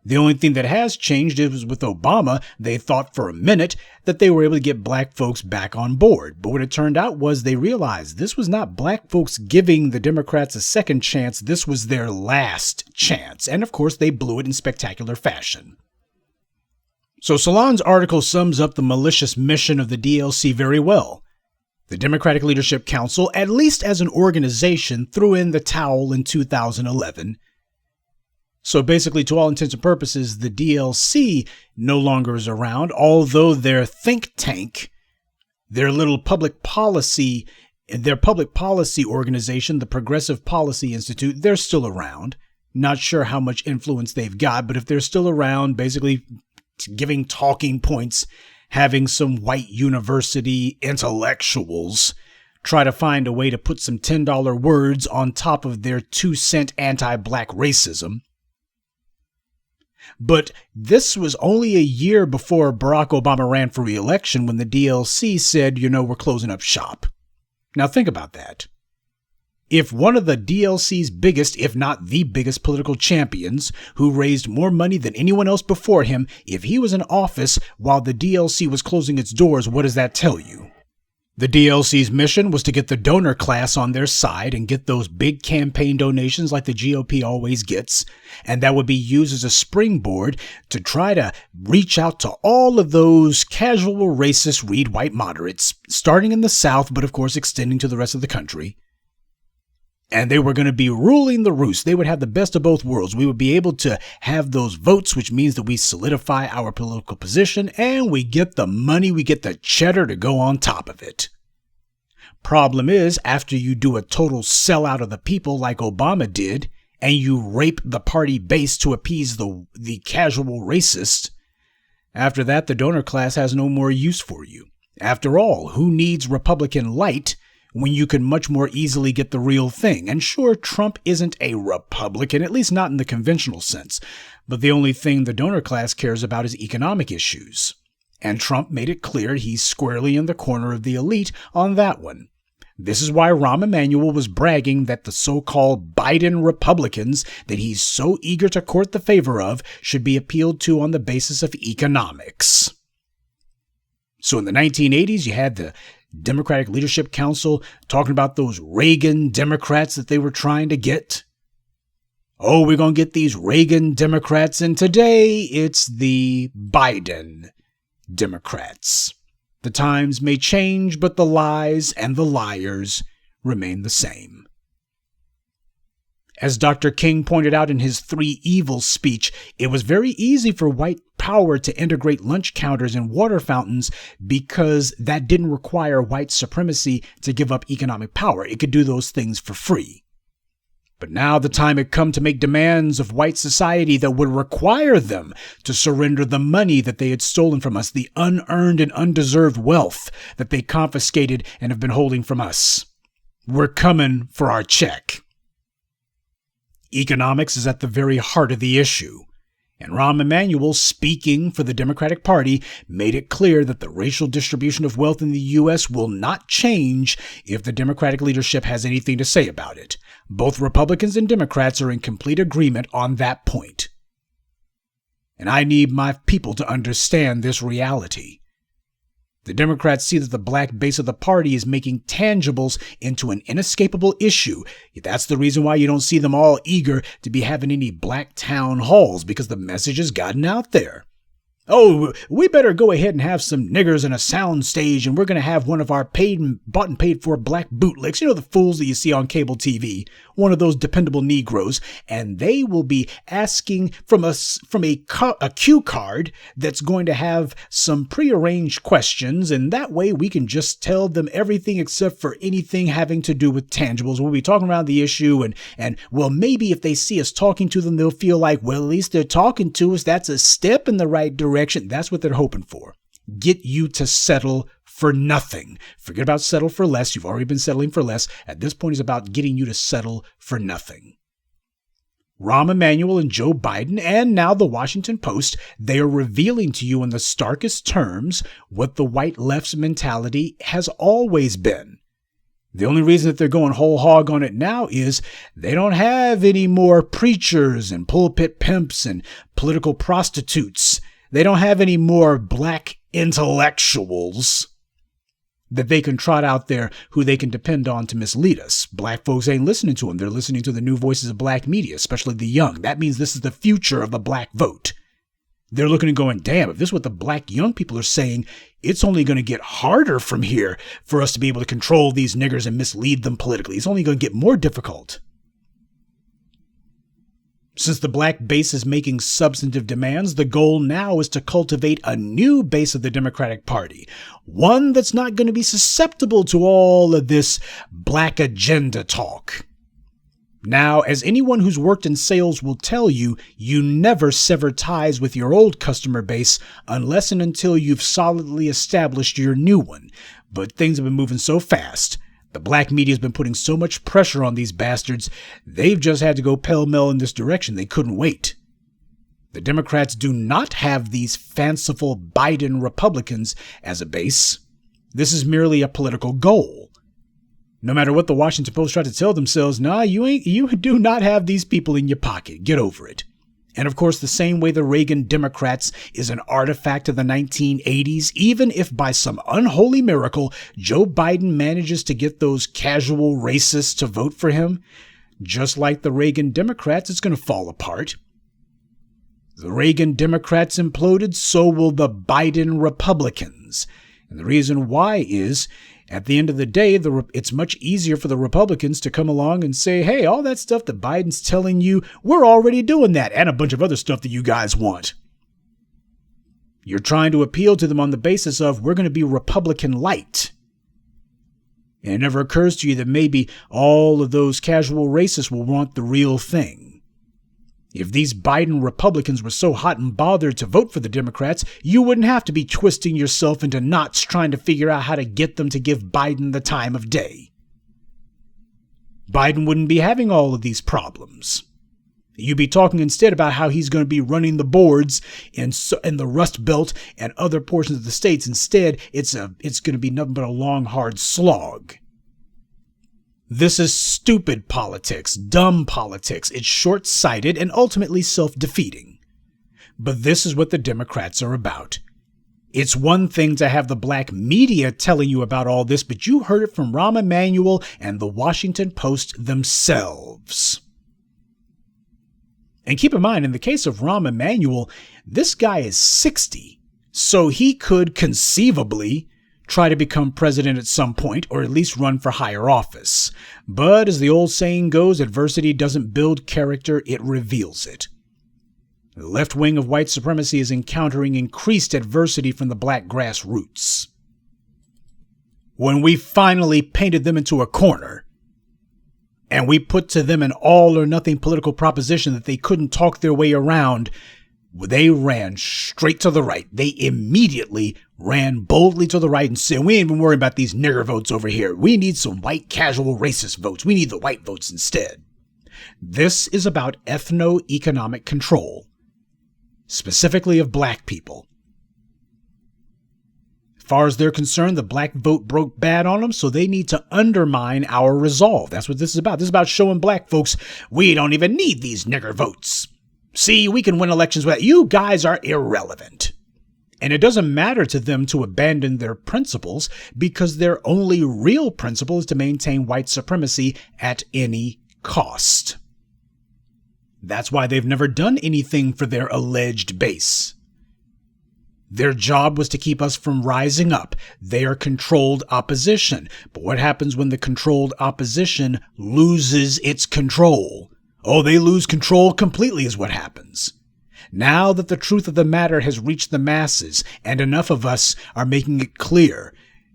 The only thing that has changed is with Obama, they thought for a minute that they were able to get black folks back on board. But what it turned out was they realized this was not black folks giving the Democrats a second chance. This was their last chance. And of course, they blew it in spectacular fashion. So Salon's article sums up the malicious mission of the DLC very well. The Democratic Leadership Council, at least as an organization, threw in the towel in 2011. So basically, to all intents and purposes, the DLC no longer is around, although their think tank, their public policy organization, the Progressive Policy Institute, they're still around. Not sure how much influence they've got, but if they're still around, basically giving talking points, having some white university intellectuals try to find a way to put some $10 words on top of their 2-cent anti-black racism. But this was only a year before Barack Obama ran for re-election when the DLC said, we're closing up shop. Now think about that. If one of the DLC's biggest, if not the biggest political champions, who raised more money than anyone else before him, if he was in office while the DLC was closing its doors, what does that tell you? The DLC's mission was to get the donor class on their side and get those big campaign donations like the GOP always gets, and that would be used as a springboard to try to reach out to all of those casual racist read white moderates, starting in the South, but of course extending to the rest of the country. And they were going to be ruling the roost. They would have the best of both worlds. We would be able to have those votes, which means that we solidify our political position and we get the money, we get the cheddar to go on top of it. Problem is, after you do a total sellout of the people like Obama did, and you rape the party base to appease the casual racist, after that, the donor class has no more use for you. After all, who needs Republican light when you can much more easily get the real thing? And sure, Trump isn't a Republican, at least not in the conventional sense, but the only thing the donor class cares about is economic issues. And Trump made it clear he's squarely in the corner of the elite on that one. This is why Rahm Emanuel was bragging that the so-called Biden Republicans that he's so eager to court the favor of should be appealed to on the basis of economics. So in the 1980s, you had the Democratic Leadership Council talking about those Reagan Democrats that they were trying to get. Oh, we're going to get these Reagan Democrats, and today it's the Biden Democrats. The times may change, but the lies and the liars remain the same. As Dr. King pointed out in his Three Evils speech, it was very easy for white power to integrate lunch counters and water fountains because that didn't require white supremacy to give up economic power. It could do those things for free. But now the time had come to make demands of white society that would require them to surrender the money that they had stolen from us, the unearned and undeserved wealth that they confiscated and have been holding from us. We're coming for our check. Economics is at the very heart of the issue. And Rahm Emanuel, speaking for the Democratic Party, made it clear that the racial distribution of wealth in the U.S. will not change if the Democratic leadership has anything to say about it. Both Republicans and Democrats are in complete agreement on that point. And I need my people to understand this reality. The Democrats see that the black base of the party is making tangibles into an inescapable issue. That's the reason why you don't see them all eager to be having any black town halls, because the message has gotten out there. Oh, we better go ahead and have some niggers in a sound stage, and we're going to have one of our bought and paid for black bootlicks. You know, the fools that you see on cable TV, one of those dependable Negroes, and they will be asking from us from a cue card that's going to have some prearranged questions, and that way we can just tell them everything except for anything having to do with tangibles. We'll be talking around the issue, and well, maybe if they see us talking to them, they'll feel like, well, at least they're talking to us. That's a step in the right direction. That's what they're hoping for. Get you to settle for nothing. Forget about settle for less. You've already been settling for less. At this point, it's about getting you to settle for nothing. Rahm Emanuel and Joe Biden, and now the Washington Post, they are revealing to you in the starkest terms what the white left's mentality has always been. The only reason that they're going whole hog on it now is they don't have any more preachers and pulpit pimps and political prostitutes. They don't have any more black intellectuals that they can trot out there who they can depend on to mislead us. Black folks ain't listening to them. They're listening to the new voices of black media, especially the young. That means this is the future of the black vote. They're looking and going, damn, if this is what the black young people are saying, it's only going to get harder from here for us to be able to control these niggers and mislead them politically. It's only going to get more difficult. Since the black base is making substantive demands, the goal now is to cultivate a new base of the Democratic Party, one that's not going to be susceptible to all of this black agenda talk. Now, as anyone who's worked in sales will tell you, you never sever ties with your old customer base unless and until you've solidly established your new one. But things have been moving so fast. The black media has been putting so much pressure on these bastards, they've just had to go pell-mell in this direction. They couldn't wait. The Democrats do not have these fanciful Biden Republicans as a base. This is merely a political goal. No matter what the Washington Post tried to tell themselves, nah, you do not have these people in your pocket. Get over it. And of course, the same way the Reagan Democrats is an artifact of the 1980s, even if by some unholy miracle, Joe Biden manages to get those casual racists to vote for him, just like the Reagan Democrats, it's going to fall apart. The Reagan Democrats imploded, so will the Biden Republicans. And the reason why is, at the end of the day, it's much easier for the Republicans to come along and say, hey, all that stuff that Biden's telling you, we're already doing that, and a bunch of other stuff that you guys want. You're trying to appeal to them on the basis of, we're going to be Republican light. And it never occurs to you that maybe all of those casual racists will want the real thing. If these Biden Republicans were so hot and bothered to vote for the Democrats, you wouldn't have to be twisting yourself into knots trying to figure out how to get them to give Biden the time of day. Biden wouldn't be having all of these problems. You'd be talking instead about how he's going to be running the boards in the Rust Belt and other portions of the states. Instead, it's going to be nothing but a long, hard slog. This is stupid politics, dumb politics. It's short-sighted and ultimately self-defeating. But this is what the Democrats are about. It's one thing to have the black media telling you about all this, but you heard it from Rahm Emanuel and the Washington Post themselves. And keep in mind, in the case of Rahm Emanuel, this guy is 60, so he could conceivably try to become president at some point, or at least run for higher office. But as the old saying goes, adversity doesn't build character, it reveals it. The left wing of white supremacy is encountering increased adversity from the black grassroots. When we finally painted them into a corner, and we put to them an all or nothing political proposition that they couldn't talk their way around, They ran straight to the right. They immediately ran boldly to the right and said, we ain't even worried about these nigger votes over here. We need some white casual racist votes. We need the white votes instead. This is about ethno-economic control, specifically of black people. As far as they're concerned, the black vote broke bad on them, so they need to undermine our resolve. That's what this is about. This is about showing black folks, we don't even need these nigger votes. See, we can win elections without you guys are irrelevant. And it doesn't matter to them to abandon their principles because their only real principle is to maintain white supremacy at any cost. That's why they've never done anything for their alleged base. Their job was to keep us from rising up. They are controlled opposition. But what happens when the controlled opposition loses its control? Oh, they lose control completely is what happens. Now that the truth of the matter has reached the masses and enough of us are making it clear,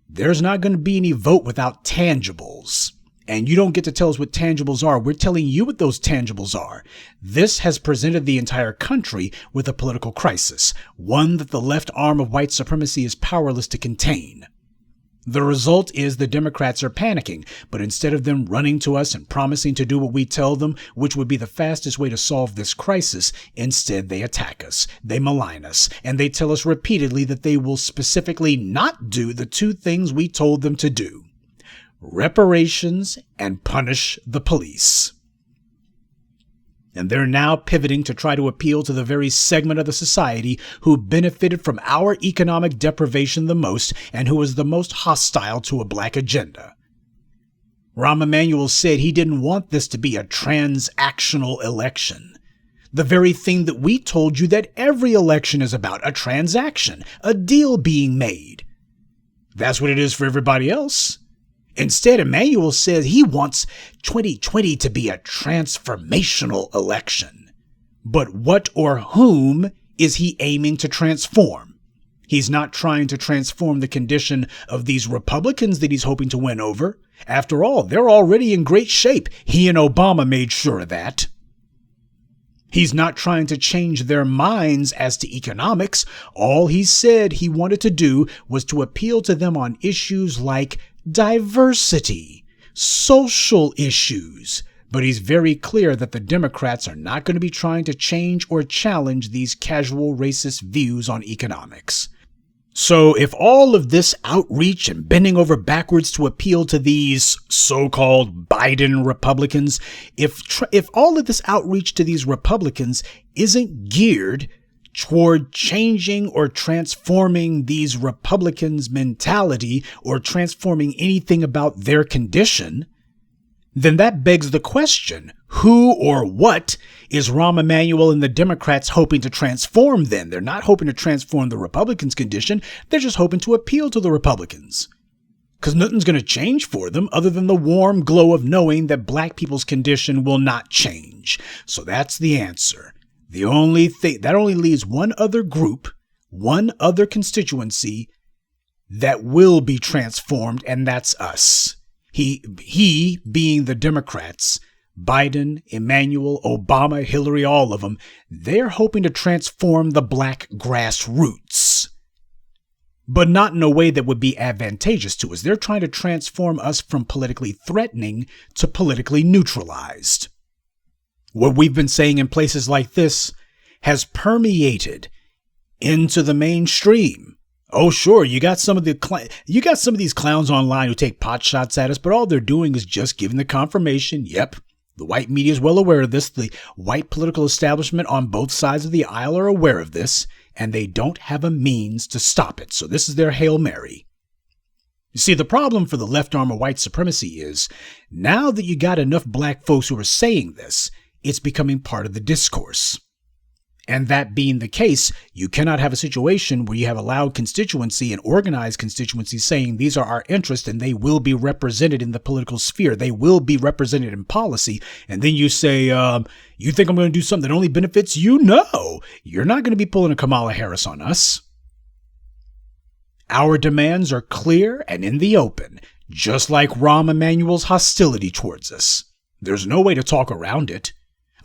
there's not going to be any vote without tangibles. And you don't get to tell us what tangibles are. We're telling you what those tangibles are. This has presented the entire country with a political crisis, one that the left arm of white supremacy is powerless to contain. The result is the Democrats are panicking, but instead of them running to us and promising to do what we tell them, which would be the fastest way to solve this crisis, instead they attack us, they malign us, and they tell us repeatedly that they will specifically not do the two things we told them to do: reparations and punish the police. And they're now pivoting to try to appeal to the very segment of the society who benefited from our economic deprivation the most and who was the most hostile to a black agenda. Rahm Emanuel said he didn't want this to be a transactional election. The very thing that we told you that every election is about, a transaction, a deal being made. That's what it is for everybody else. Instead, Emanuel says he wants 2020 to be a transformational election. But what or whom is he aiming to transform? He's not trying to transform the condition of these Republicans that he's hoping to win over. After all, they're already in great shape. He and Obama made sure of that. He's not trying to change their minds as to economics. All he said he wanted to do was to appeal to them on issues like diversity, social issues. But he's very clear that the Democrats are not going to be trying to change or challenge these casual racist views on economics. So if all of this outreach and bending over backwards to appeal to these so-called Biden Republicans, if all of this outreach to these Republicans isn't geared toward changing or transforming these Republicans' mentality or transforming anything about their condition, then that begs the question, who or what is Rahm Emanuel and the Democrats hoping to transform then? They're not hoping to transform the Republicans' condition. They're just hoping to appeal to the Republicans. Because nothing's going to change for them other than the warm glow of knowing that black people's condition will not change. So that's the answer. The only thing that only leaves one other group, one other constituency that will be transformed, and that's us. He being the Democrats, Biden, Emanuel, Obama, Hillary, all of them, they're hoping to transform the black grassroots, but not in a way that would be advantageous to us. They're trying to transform us from politically threatening to politically neutralized. What we've been saying in places like this has permeated into the mainstream. Oh, sure, you got some of these clowns online who take pot shots at us, but all they're doing is just giving the confirmation. Yep, the white media is well aware of this. The white political establishment on both sides of the aisle are aware of this, and they don't have a means to stop it. So this is their Hail Mary. You see, the problem for the left arm of white supremacy is now that you got enough black folks who are saying this, it's becoming part of the discourse. And that being the case, you cannot have a situation where you have a loud constituency, an organized constituency saying these are our interests and they will be represented in the political sphere. They will be represented in policy. And then you say, you think I'm going to do something that only benefits you? No, you're not going to be pulling a Kamala Harris on us. Our demands are clear and in the open, just like Rahm Emanuel's hostility towards us. There's no way to talk around it.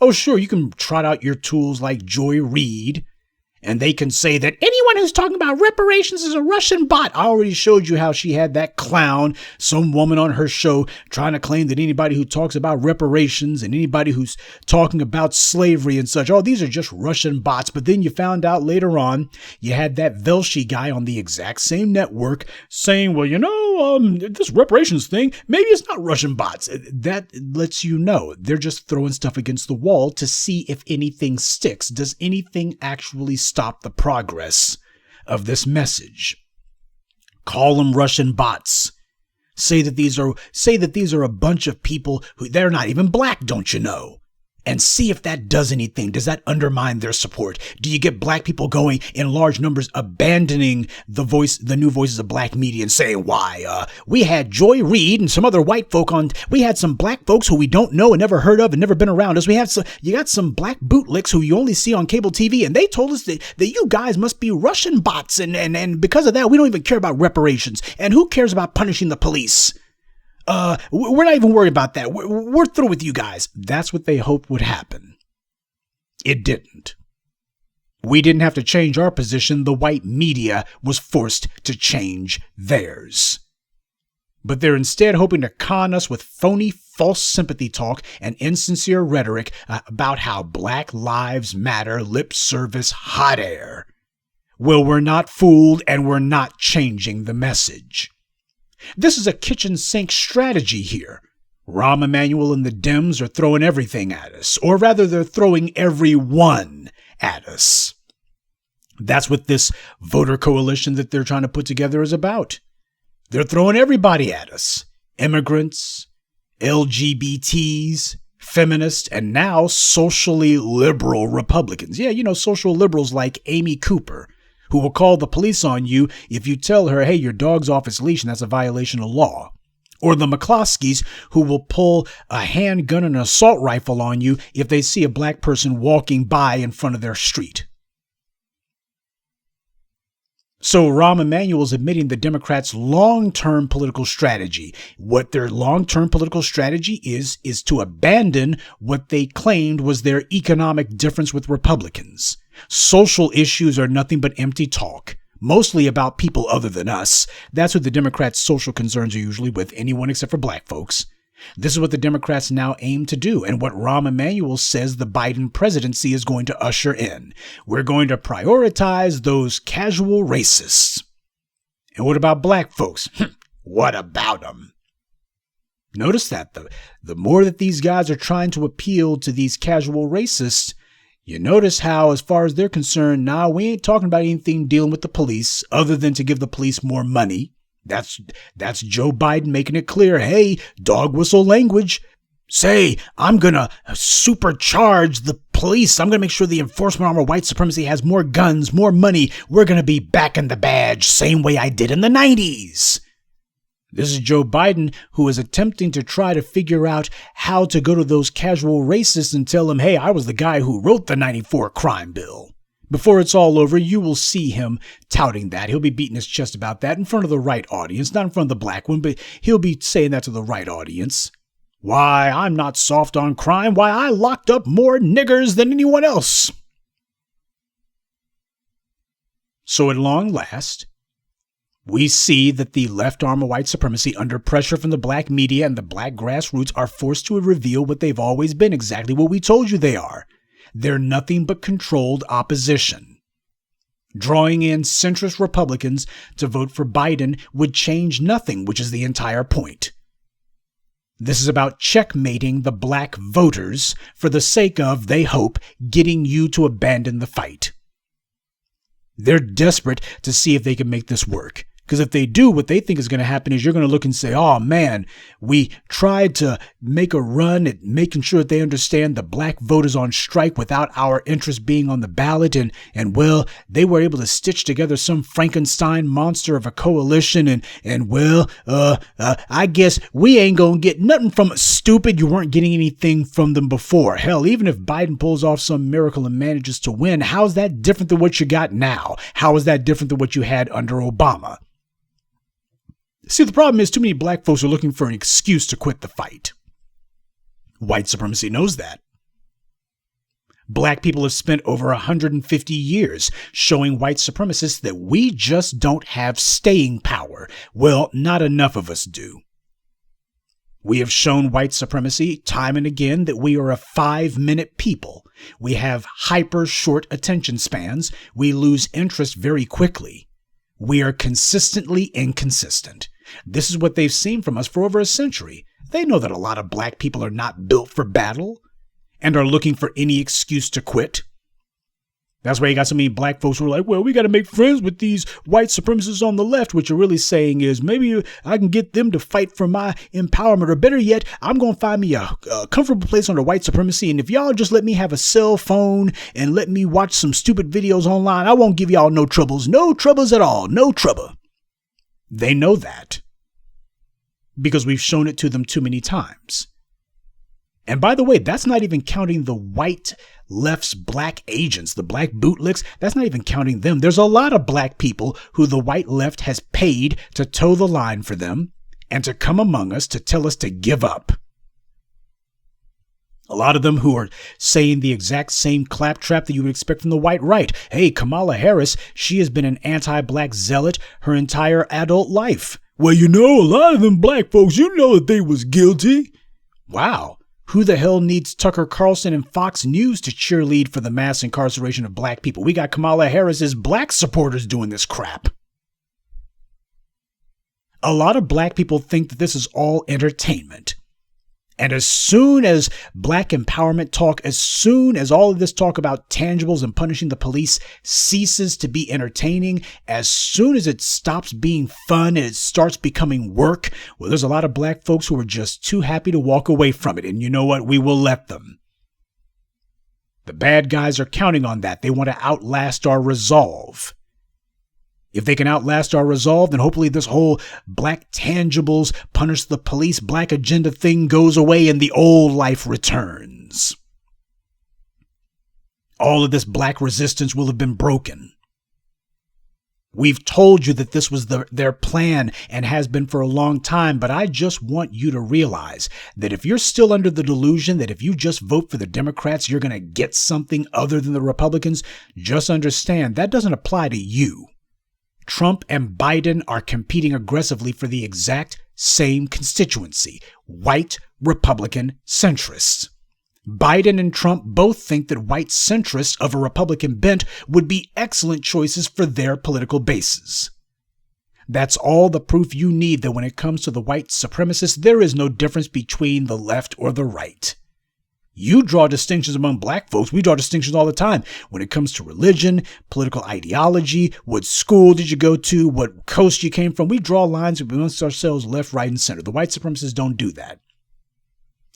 Oh, sure, you can trot out your tools like Joy Reid, And they can say that anyone who's talking about reparations is a Russian bot. I already showed you how she had that clown, some woman on her show, trying to claim that anybody who talks about reparations and anybody who's talking about slavery and such, oh, these are just Russian bots. But then you found out later on, you had that Velshi guy on the exact same network saying, well, this reparations thing, maybe it's not Russian bots. That lets you know they're just throwing stuff against the wall to see if anything sticks. Does anything actually stop the progress of this message? Call them Russian bots. Say that these are a bunch of people who they're not even black, don't you know? And see if that does anything. Does that undermine their support? Do you get black people going in large numbers, abandoning the new voices of black media and saying, why, we had Joy Reid and some other white folk we had some black folks who we don't know and never heard of and never been around us. You got some black bootlicks who you only see on cable TV, and they told us that you guys must be Russian bots. And because of that, we don't even care about reparations. And who cares about punishing the police? We're not even worried about that. We're through with you guys. That's what they hoped would happen. It didn't. We didn't have to change our position. The white media was forced to change theirs. But they're instead hoping to con us with phony, false sympathy talk and insincere rhetoric about how Black Lives Matter, lip service, hot air. Well, we're not fooled, and we're not changing the message. This is a kitchen sink strategy here. Rahm Emanuel and the Dems are throwing everything at us, or rather they're throwing everyone at us. That's what this voter coalition that they're trying to put together is about. They're throwing everybody at us. Immigrants, LGBTs, feminists, and now socially liberal Republicans. Yeah, social liberals like Amy Cooper, who will call the police on you if you tell her, hey, your dog's off its leash and that's a violation of law. Or the McCloskeys, who will pull a handgun and an assault rifle on you if they see a black person walking by in front of their street. So Rahm Emanuel is admitting the Democrats' long-term political strategy. What their long-term political strategy is to abandon what they claimed was their economic difference with Republicans. Social issues are nothing but empty talk, mostly about people other than us. That's what the Democrats' social concerns are usually with, anyone except for black folks. This is what the Democrats now aim to do, and what Rahm Emanuel says the Biden presidency is going to usher in. We're going to prioritize those casual racists. And what about black folks? What about them? Notice that the more that these guys are trying to appeal to these casual racists, you notice how, as far as they're concerned, we ain't talking about anything dealing with the police other than to give the police more money. That's Joe Biden making it clear. Hey, dog whistle language. Say, I'm going to supercharge the police. I'm going to make sure the enforcement arm of white supremacy has more guns, more money. We're going to be back in the badge, same way I did in the 90s. This is Joe Biden, who is attempting to try to figure out how to go to those casual racists and tell them, hey, I was the guy who wrote the 94 crime bill. Before it's all over, you will see him touting that. He'll be beating his chest about that in front of the right audience, not in front of the black one, but he'll be saying that to the right audience. Why, I'm not soft on crime. Why, I locked up more niggers than anyone else. So at long last, we see that the left arm of white supremacy, under pressure from the black media and the black grassroots, are forced to reveal what they've always been, exactly what we told you they are. They're nothing but controlled opposition. Drawing in centrist Republicans to vote for Biden would change nothing, which is the entire point. This is about checkmating the black voters for the sake of, they hope, getting you to abandon the fight. They're desperate to see if they can make this work. Because if they do, what they think is going to happen is you're going to look and say, oh man, we tried to make a run at making sure that they understand the black vote is on strike without our interest being on the ballot. And well, they were able to stitch together some Frankenstein monster of a coalition. I guess we ain't going to get nothing from it. Stupid. You weren't getting anything from them before. Hell, even if Biden pulls off some miracle and manages to win, how's that different than what you got now? How is that different than what you had under Obama? See, the problem is too many black folks are looking for an excuse to quit the fight. White supremacy knows that. Black people have spent over 150 years showing white supremacists that we just don't have staying power. Well, not enough of us do. We have shown white supremacy time and again that we are a 5-minute people. We have hyper short attention spans. We lose interest very quickly. We are consistently inconsistent. This is what they've seen from us for over a century. They know that a lot of black people are not built for battle and are looking for any excuse to quit. That's why you got so many black folks who are like, well, we got to make friends with these white supremacists on the left. What you're really saying is maybe I can get them to fight for my empowerment, or better yet, I'm going to find me a comfortable place under white supremacy. And if y'all just let me have a cell phone and let me watch some stupid videos online, I won't give y'all no troubles at all. No trouble. They know that because we've shown it to them too many times. And by the way, that's not even counting the white left's black agents, the black bootlicks. That's not even counting them. There's a lot of black people who the white left has paid to toe the line for them and to come among us to tell us to give up. A lot of them who are saying the exact same claptrap that you would expect from the white right. Hey, Kamala Harris, she has been an anti-black zealot her entire adult life. Well, a lot of them black folks, that they was guilty. Wow. Who the hell needs Tucker Carlson and Fox News to cheerlead for the mass incarceration of black people? We got Kamala Harris's black supporters doing this crap. A lot of black people think that this is all entertainment. And as soon as black empowerment talk, as soon as all of this talk about tangibles and punishing the police ceases to be entertaining, as soon as it stops being fun and it starts becoming work, well, there's a lot of black folks who are just too happy to walk away from it. And you know what? We will let them. The bad guys are counting on that. They want to outlast our resolve. If they can outlast our resolve, then hopefully this whole black tangibles, punish the police, black agenda thing goes away and the old life returns. All of this black resistance will have been broken. We've told you that this was their plan and has been for a long time, but I just want you to realize that if you're still under the delusion that if you just vote for the Democrats, you're going to get something other than the Republicans, just understand that doesn't apply to you. Trump and Biden are competing aggressively for the exact same constituency, white Republican centrists. Biden and Trump both think that white centrists of a Republican bent would be excellent choices for their political bases. That's all the proof you need that when it comes to the white supremacists, there is no difference between the left or the right. You draw distinctions among black folks. We draw distinctions all the time when it comes to religion, political ideology, what school did you go to, what coast you came from. We draw lines amongst ourselves left, right, and center. The white supremacists don't do that.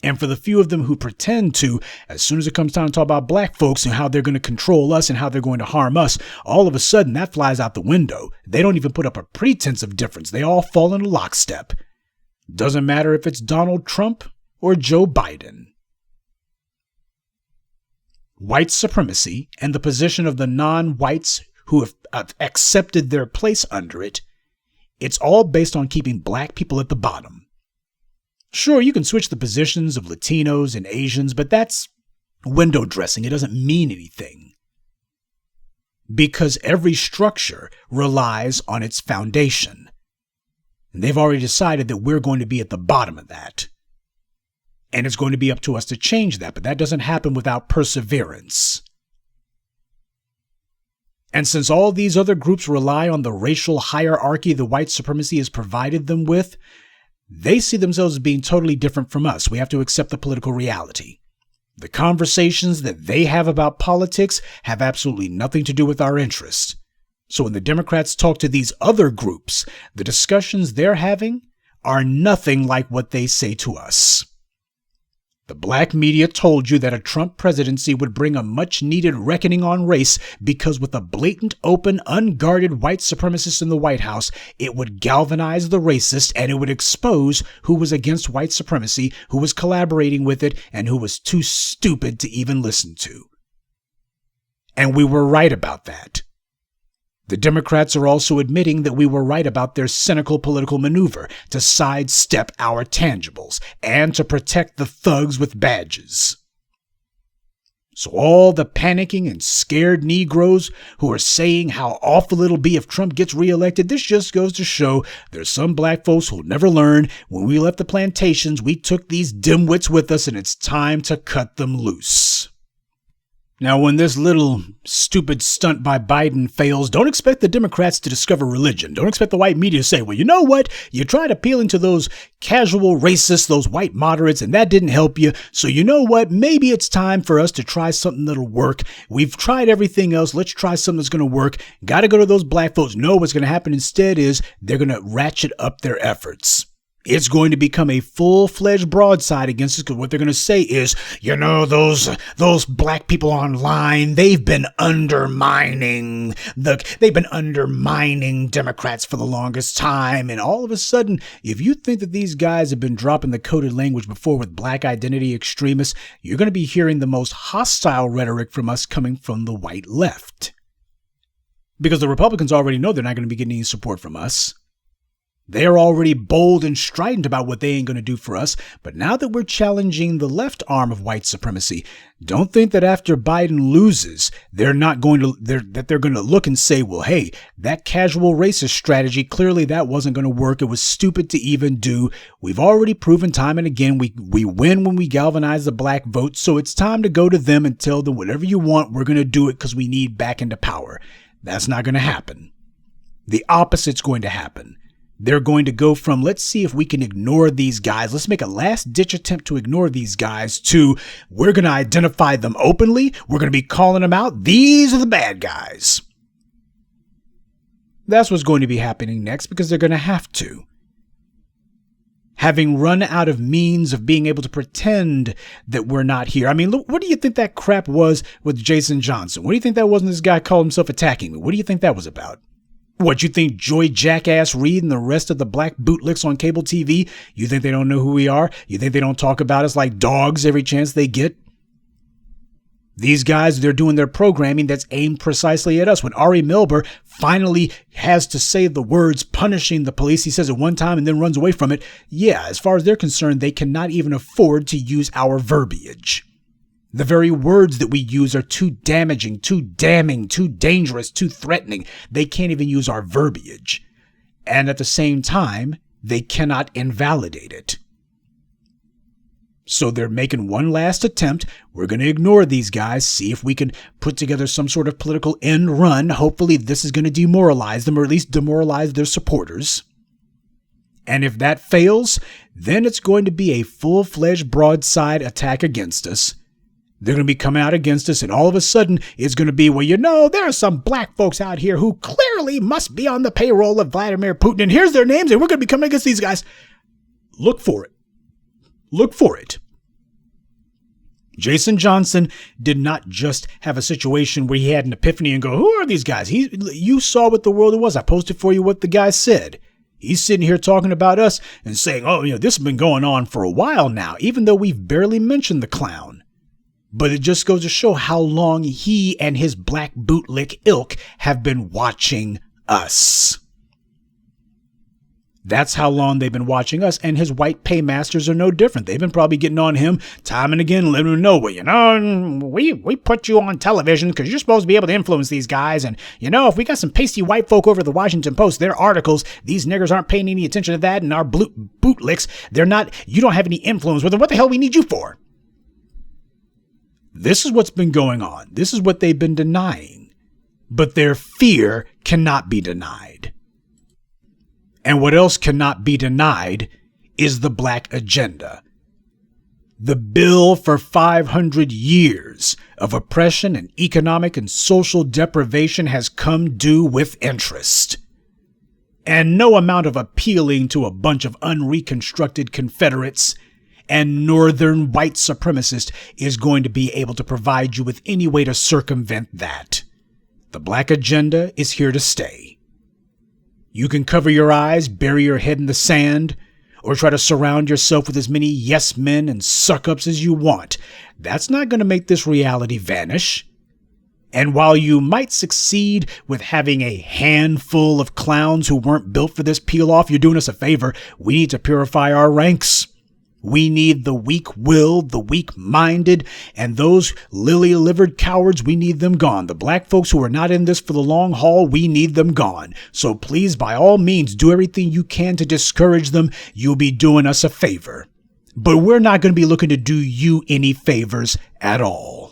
And for the few of them who pretend to, as soon as it comes time to talk about black folks and how they're going to control us and how they're going to harm us, all of a sudden that flies out the window. They don't even put up a pretense of difference. They all fall into lockstep. Doesn't matter if it's Donald Trump or Joe Biden. White supremacy and the position of the non-whites who have accepted their place under it, it's all based on keeping black people at the bottom. Sure, you can switch the positions of Latinos and Asians, but that's window dressing. It doesn't mean anything. Because every structure relies on its foundation. And they've already decided that we're going to be at the bottom of that. And it's going to be up to us to change that, but that doesn't happen without perseverance. And since all these other groups rely on the racial hierarchy the white supremacy has provided them with, they see themselves as being totally different from us. We have to accept the political reality. The conversations that they have about politics have absolutely nothing to do with our interests. So when the Democrats talk to these other groups, the discussions they're having are nothing like what they say to us. The black media told you that a Trump presidency would bring a much-needed reckoning on race because with a blatant, open, unguarded white supremacist in the White House, it would galvanize the racist and it would expose who was against white supremacy, who was collaborating with it, and who was too stupid to even listen to. And we were right about that. The Democrats are also admitting that we were right about their cynical political maneuver to sidestep our tangibles and to protect the thugs with badges. So all the panicking and scared Negroes who are saying how awful it'll be if Trump gets reelected, this just goes to show there's some black folks who'll never learn. When we left the plantations, we took these dimwits with us, and it's time to cut them loose. Now, when this little stupid stunt by Biden fails, don't expect the Democrats to discover religion. Don't expect the white media to say, well, you know what? You tried appealing to those casual racists, those white moderates, and that didn't help you. So you know what? Maybe it's time for us to try something that'll work. We've tried everything else. Let's try something that's going to work. Got to go to those black folks. No, what's going to happen instead is they're going to ratchet up their efforts. It's going to become a full-fledged broadside against us, because what they're going to say is, you know, those black people online, they've been undermining Democrats for the longest time. And all of a sudden, if you think that these guys have been dropping the coded language before with black identity extremists, you're going to be hearing the most hostile rhetoric from us coming from the white left. Because the Republicans already know they're not going to be getting any support from us. They're already bold and strident about what they ain't going to do for us. But now that we're challenging the left arm of white supremacy, don't think that after Biden loses, they're going to look and say, well, hey, that casual racist strategy, clearly that wasn't going to work. It was stupid to even do. We've already proven time and again, we win when we galvanize the black vote. So it's time to go to them and tell them whatever you want, we're going to do it because we need back into power. That's not going to happen. The opposite's going to happen. They're going to go from, let's see if we can ignore these guys. Let's make a last-ditch attempt to ignore these guys to, we're going to identify them openly. We're going to be calling them out. These are the bad guys. That's what's going to be happening next, because they're going to have to. Having run out of means of being able to pretend that we're not here. I mean, look, what do you think that crap was with Jason Johnson? What do you think that was when this guy called himself attacking me? What do you think that was about? What, you think Joy Jackass Reed and the rest of the black bootlicks on cable TV, you think they don't know who we are? You think they don't talk about us like dogs every chance they get? These guys, they're doing their programming that's aimed precisely at us. When Ari Melber finally has to say the words punishing the police, he says it one time and then runs away from it. Yeah, as far as they're concerned, they cannot even afford to use our verbiage. The very words that we use are too damaging, too damning, too dangerous, too threatening. They can't even use our verbiage. And at the same time, they cannot invalidate it. So they're making one last attempt. We're going to ignore these guys, see if we can put together some sort of political end run. Hopefully this is going to demoralize them, or at least demoralize their supporters. And if that fails, then it's going to be a full-fledged broadside attack against us. They're going to be coming out against us, and all of a sudden, it's going to be, well, you know, there are some black folks out here who clearly must be on the payroll of Vladimir Putin, and here's their names, and we're going to be coming against these guys. Look for it. Look for it. Jason Johnson did not just have a situation where he had an epiphany and go, who are these guys? You saw what the world was. I posted for you what the guy said. He's sitting here talking about us and saying, oh, you know, this has been going on for a while now, even though we've barely mentioned the clown. But it just goes to show how long he and his black bootlick ilk have been watching us. That's how long they've been watching us, and his white paymasters are no different. They've been probably getting on him time and again, letting him know, well, you know, we put you on television because you're supposed to be able to influence these guys. And, you know, if we got some pasty white folk over at the Washington Post, their articles, these niggers aren't paying any attention to that, and our bootlicks, you don't have any influence with them. What the hell we need you for? This is what's been going on. This is what they've been denying. But their fear cannot be denied. And what else cannot be denied is the black agenda. The bill for 500 years of oppression and economic and social deprivation has come due with interest. And no amount of appealing to a bunch of unreconstructed Confederates and northern white supremacists is going to be able to provide you with any way to circumvent that. The black agenda is here to stay. You can cover your eyes, bury your head in the sand, or try to surround yourself with as many yes men and suck-ups as you want. That's not going to make this reality vanish. And while you might succeed with having a handful of clowns who weren't built for this peel off, you're doing us a favor. We need to purify our ranks. We need the weak-willed, the weak-minded, and those lily-livered cowards, we need them gone. The black folks who are not in this for the long haul, we need them gone. So please, by all means, do everything you can to discourage them. You'll be doing us a favor. But we're not going to be looking to do you any favors at all.